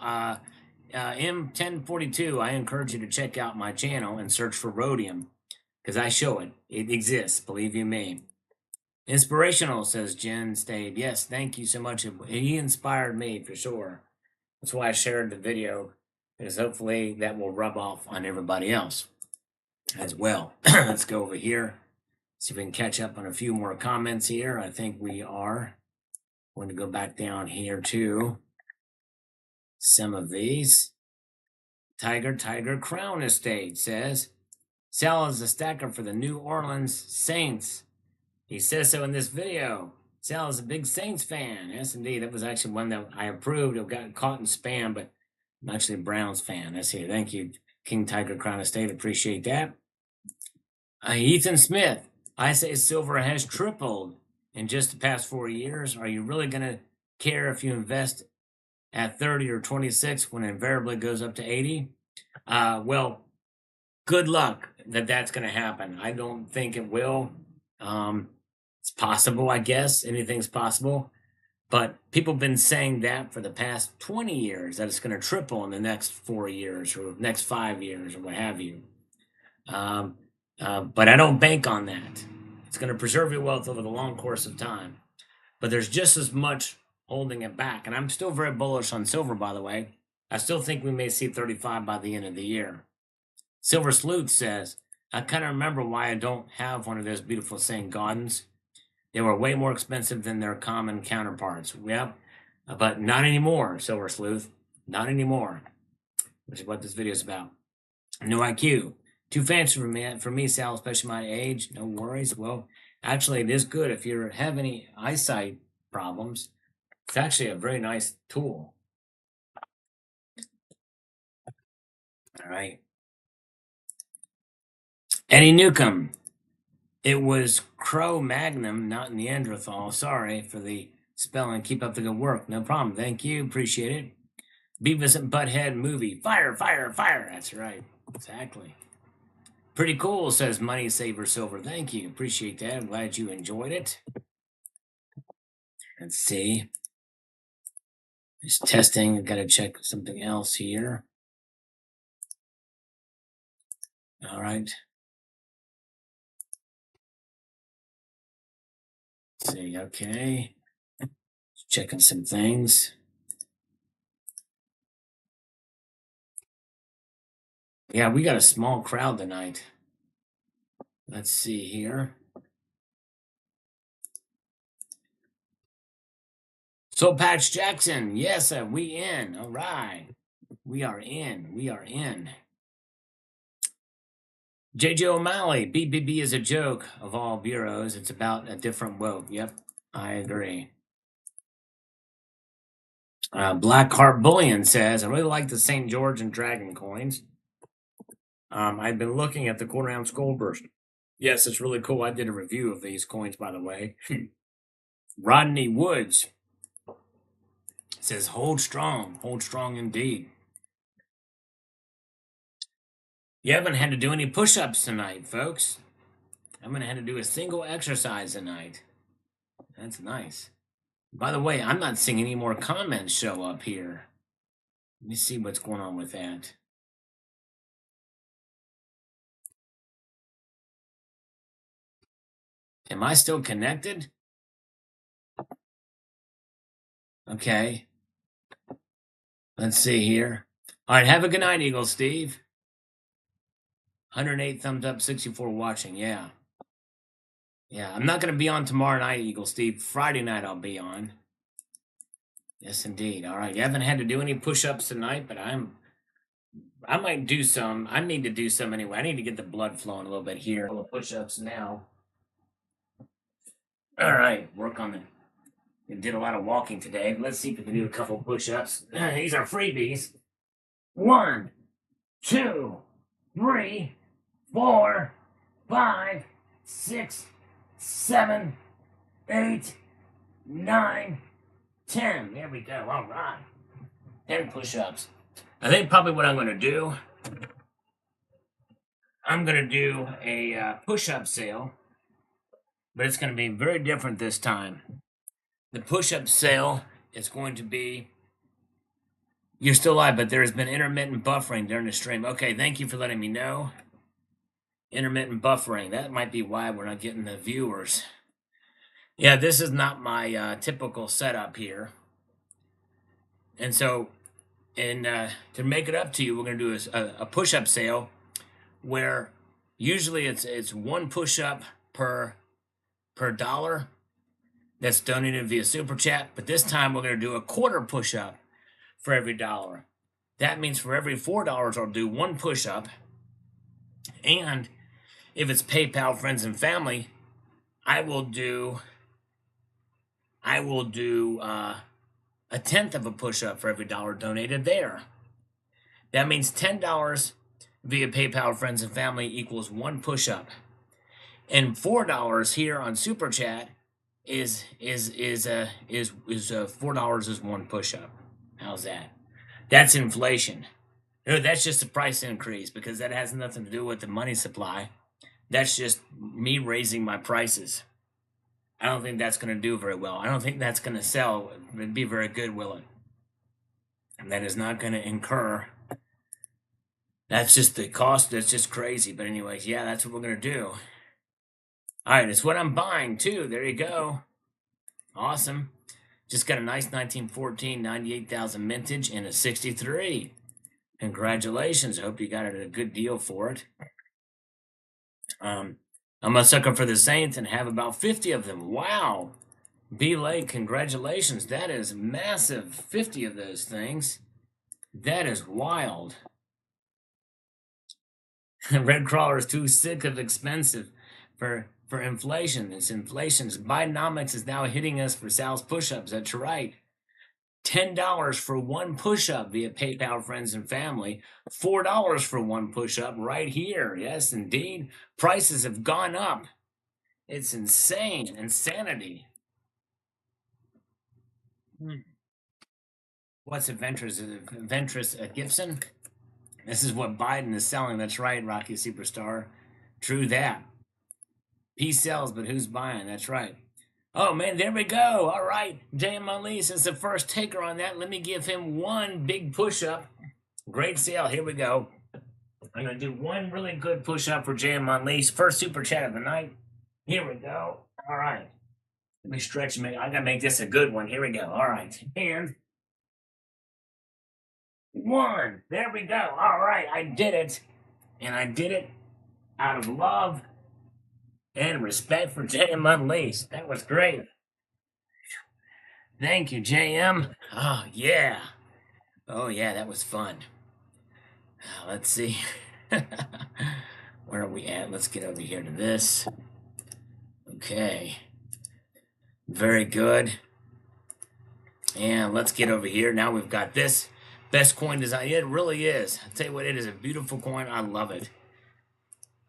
M1042, I encourage you to check out my channel and search for rhodium because I show it. It exists, believe you me. Inspirational, says Jen Stade. Yes, thank you so much. He inspired me for sure. That's why I shared the video, because hopefully that will rub off on everybody else as well. Let's go over here. See if we can catch up on a few more comments here. I think we are going to go back down here to some of these. Tiger Crown Estate says, Sal is a stacker for the New Orleans Saints. He says so in this video. Sal is a big Saints fan. Yes, indeed. That was actually one that I approved. It got caught in spam, but I'm actually a Browns fan. That's here. Thank you, King Tiger Crown Estate. Appreciate that. Ethan Smith. I say silver has tripled in just the past 4 years. Are you really going to care if you invest at 30 or 26 when it invariably goes up to 80? Well, good luck that that's going to happen. I don't think it will. It's possible, I guess. Anything's possible. But people have been saying that for the past 20 years, that it's going to triple in the next 4 years or next 5 years or what have you. But I don't bank on that. It's going to preserve your wealth over the long course of time. But there's just as much holding it back. And I'm still very bullish on silver, by the way. I still think we may see 35 by the end of the year. Silver Sleuth says, I kind of remember why I don't have one of those beautiful St. Gaudens. They were way more expensive than their common counterparts. Yep, but not anymore, Silver Sleuth. Not anymore, which is what this video is about. No IQ. Too fancy for me, Sal, especially my age. No worries. Well, actually, it is good if you have any eyesight problems. It's actually a very nice tool. All right. Eddie Newcomb. It was Cro-Magnon, not Neanderthal. Sorry for the spelling. Keep up the good work. No problem. Thank you. Appreciate it. Beavis and Butthead movie. Fire, fire, fire. That's right. Exactly. Pretty cool, says Money Saver Silver. Thank you. Appreciate that. I'm glad you enjoyed it. Let's see. Just testing. I've got to check something else here. All right. Let's see. Okay. Just checking some things. Yeah, we got a small crowd tonight. Let's see here. So Patch Jackson, yes, we in. All right. We are in. We are in. JJ O'Malley, BBB is a joke of all bureaus. It's about a different woke. Yep, I agree. Blackheart Bullion says, I really like the St. George and Dragon coins. I've been looking at the quarter ounce gold burst. Yes, it's really cool. I did a review of these coins, by the way. Rodney Woods says, hold strong indeed. You haven't had to do any push ups tonight, folks. I'm going to have to do a single exercise tonight. That's nice. By the way, I'm not seeing any more comments show up here. Let me see what's going on with that. Am I still connected? Okay. Let's see here. All right, have a good night, Eagle Steve. 108 thumbs up, 64 watching. Yeah. Yeah, I'm not going to be on tomorrow night, Eagle Steve. Friday night I'll be on. Yes, indeed. All right. You haven't had to do any push-ups tonight, but I might do some. I need to do some anyway. I need to get the blood flowing a little bit here. All the push-ups now. All right. Work on it. We did a lot of walking today. Let's see if we can do a couple push-ups. These are freebies. 1, 2, 3, 4, 5, 6, 7, 8, 9, 10. There we go. All right. 10 push-ups. I think probably what I'm going to do, I'm going to do a push-up sale, but it's going to be very different this time. The push-up sale is going to be, you're still live, but there has been intermittent buffering during the stream. Okay, thank you for letting me know. Intermittent buffering. That might be why we're not getting the viewers. Yeah, this is not my typical setup here. And so, to make it up to you, we're going to do a push-up sale where usually it's one push-up per dollar that's donated via Super Chat. But this time we're going to do a quarter push-up for every dollar. That means for every $4, I'll do one push-up. And if it's PayPal, friends, and family, I will do a tenth of a push-up for every dollar donated there. That means $10 via PayPal, friends, and family equals one push-up, and $4 here on Super Chat is $4 is one push-up. How's that? That's inflation. No, that's just a price increase because that has nothing to do with the money supply. That's just me raising my prices. I don't think that's going to do very well. I don't think that's going to sell and be very good, will it? And that is not going to incur. That's just the cost. That's just crazy. But anyways, yeah, that's what we're going to do. All right, it's what I'm buying too. There you go. Awesome. Just got a nice 1914 98,000 mintage and a 63. Congratulations. I hope you got a good deal for it. I'm a sucker for the Saints and have about 50 of them. Wow. B Lake, congratulations. That is massive. 50 of those things. That is wild. Red Crawler is too sick of expensive for inflation. It's inflation. Bidenomics is now hitting us for Sal's push-ups. That's right. $10 for one push-up via PayPal, friends, and family. $4 for one push-up right here. Yes, indeed. Prices have gone up. It's insane. Insanity. What's a Ventress Gibson? This is what Biden is selling. That's right, Rocky Superstar. True that. He sells, but who's buying? That's right. Oh, man, there we go. All right. J.M. Unleashed is the first taker on that. Let me give him one big push-up. Great sale. Here we go. I'm going to do one really good push-up for J.M. Unleashed. First super chat of the night. Here we go. All right. Let me stretch. I got to make this a good one. Here we go. All right. And one. There we go. All right. I did it. And I did it out of love and respect for JM Unleashed. That was great. Thank you, JM. Oh, yeah. Oh, yeah, that was fun. Let's see. Where are we at? Let's get over here to this. Okay. Very good. And let's get over here. Now we've got this. Best coin design. It really is. I'll tell you what, it is a beautiful coin. I love it.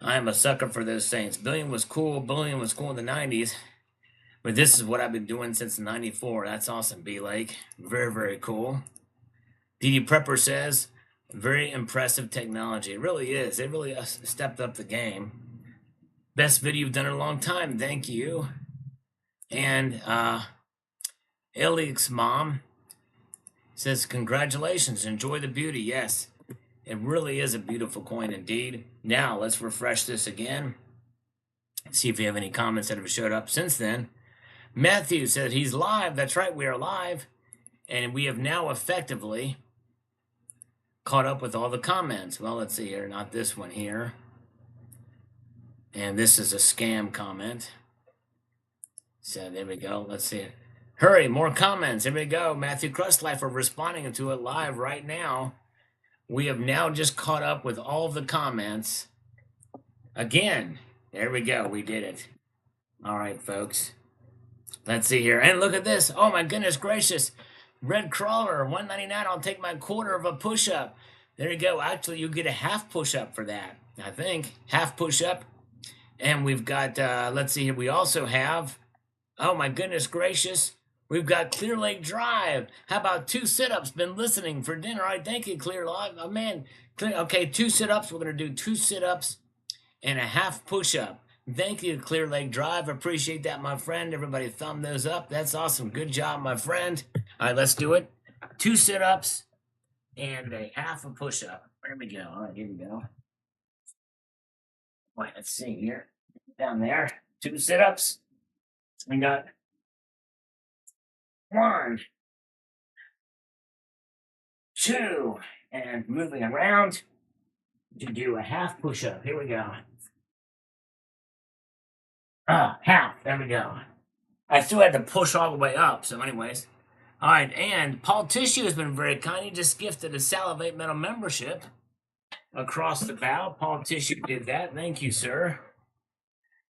I am a sucker for those Saints. Bullion was cool. Bullion was cool in the 90s. But this is what I've been doing since 94. That's awesome, B Lake. Very, very cool. DD Prepper says, very impressive technology. It really is. It really stepped up the game. Best video you've done in a long time. Thank you. And Elix's mom says, congratulations. Enjoy the beauty. Yes. It really is a beautiful coin indeed. Now, let's refresh this again. See if we have any comments that have showed up since then. Matthew said he's live. That's right, we are live. And we have now effectively caught up with all the comments. Well, let's see here. Not this one here. And this is a scam comment. So there we go. Let's see it. Hurry, more comments. There we go. Matthew Crustlife, we're responding to it live right now. We have now just caught up with all of the comments. Again, there we go. We did it. All right, folks. Let's see here. And look at this. Oh, my goodness gracious. Red Crawler, $1.99. I'll take my quarter of a push-up. There you go. Actually, you get a half push-up for that, I think. Half push-up. And we've got, let's see here. We also have, oh, my goodness gracious. We've got Clear Lake Drive. How about 2 sit-ups? Been listening for dinner. All right, thank you, Clear Lake. Oh, man. Okay, 2 sit-ups. We're going to do 2 sit-ups and a half push-up. Thank you, Clear Lake Drive. Appreciate that, my friend. Everybody thumb those up. That's awesome. Good job, my friend. All right, let's do it. 2 sit-ups and a half a push-up. There we go. All right, here we go. Wait, let's see here. Down there. 2 sit-ups. We got 1, 2, and moving around to do a half push-up. Here we go. Half. There we go. I still had to push all the way up. So anyways. All right. And Paul Tissue has been very kind. He just gifted a Salivate Metal membership across the bow. Paul Tissue did that. Thank you, sir.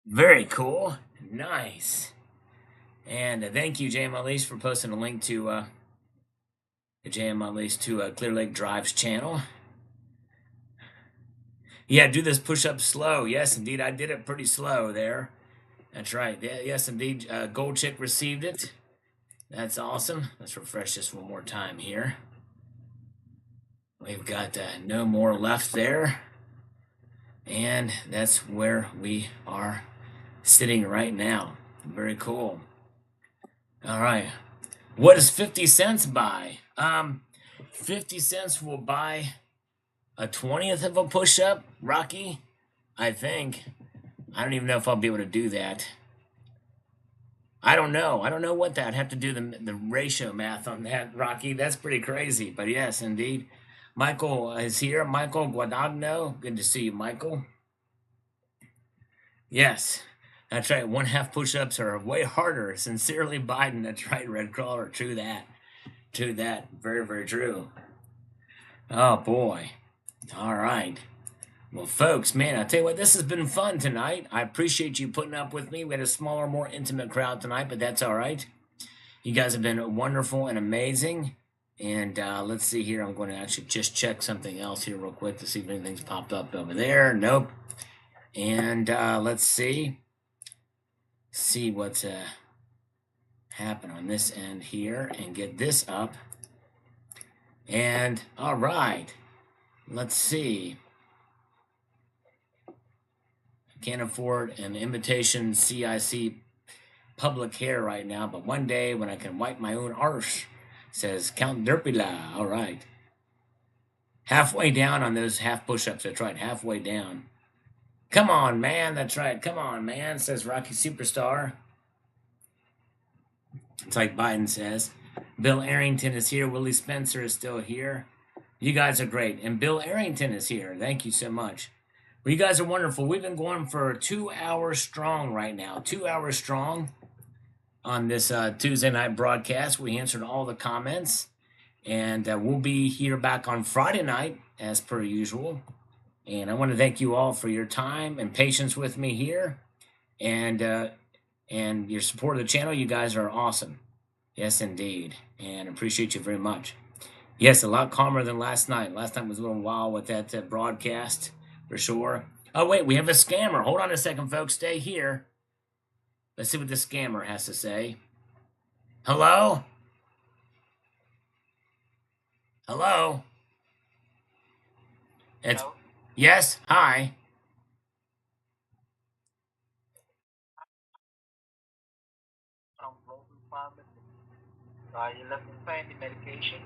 Very cool. Nice. And thank you, JM Unleashed, for posting a link to JM Unleashed to Clear Lake Drive's channel. Yeah, do this push-up slow. Yes, indeed. I did it pretty slow there. That's right. Yeah, yes, indeed. Gold Chick received it. That's awesome. Let's refresh this one more time here. We've got no more left there. And that's where we are sitting right now. Very cool. All right. What does 50 cents buy? 50 cents will buy a 20th of a push-up, Rocky, I think. I don't even know if I'll be able to do that. I don't know. I don't know what that. I'd have to do the ratio math on that, Rocky. That's pretty crazy. But yes, indeed. Michael is here. Michael Guadagno. Good to see you, Michael. Yes, that's right. 1/2 push-ups are way harder. Sincerely, Biden. That's right, Red Crawler. True that. True that. Very, very true. Oh, boy. All right. Well, folks, man, I tell you what, this has been fun tonight. I appreciate you putting up with me. We had a smaller, more intimate crowd tonight, but that's all right. You guys have been wonderful and amazing. And let's see here. I'm going to actually just check something else here real quick to see if anything's popped up over there. Nope. And let's see what's happened on this end here and get this up. And all right, let's see. Can't afford an imitation CIC public hair right now, but one day when I can wipe my own arse, says Count Derpila. All right. Halfway down on those half push-ups. That's right, halfway down. Come on, man. That's right. Come on, man, says Rocky Superstar. It's like Biden says. Bill Arrington is here. Willie Spencer is still here. You guys are great. And Bill Arrington is here. Thank you so much. Well, you guys are wonderful. We've been going for 2 hours strong right now. 2 hours strong on this Tuesday night broadcast. We answered all the comments. And we'll be here back on Friday night, as per usual. And I want to thank you all for your time and patience with me here. And your support of the channel. You guys are awesome. Yes, indeed. And appreciate you very much. Yes, a lot calmer than last night. Last night was a little wild with that broadcast. For sure. Oh, wait, we have a scammer. Hold on a second, folks. Stay here. Let's see what the scammer has to say. Hello? Hello? It's,
Hello?
yes? Hi?
From local pharmacy. You're looking for any medication?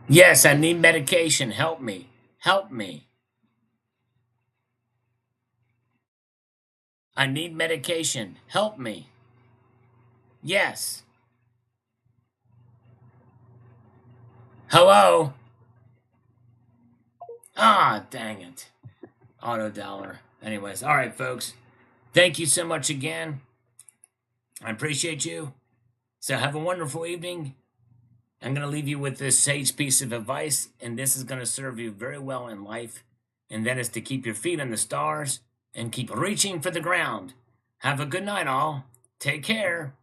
Yes, I need medication. Help me. Help me. I need medication. Help me. Yes. Hello? Ah, dang it. Auto dollar. Anyways, all right, folks. Thank you so much again. I appreciate you. So have a wonderful evening. I'm going to leave you with this sage piece of advice, and this is going to serve you very well in life. And that is to keep your feet on the stars and keep reaching for the ground. Have a good night, all. Take care.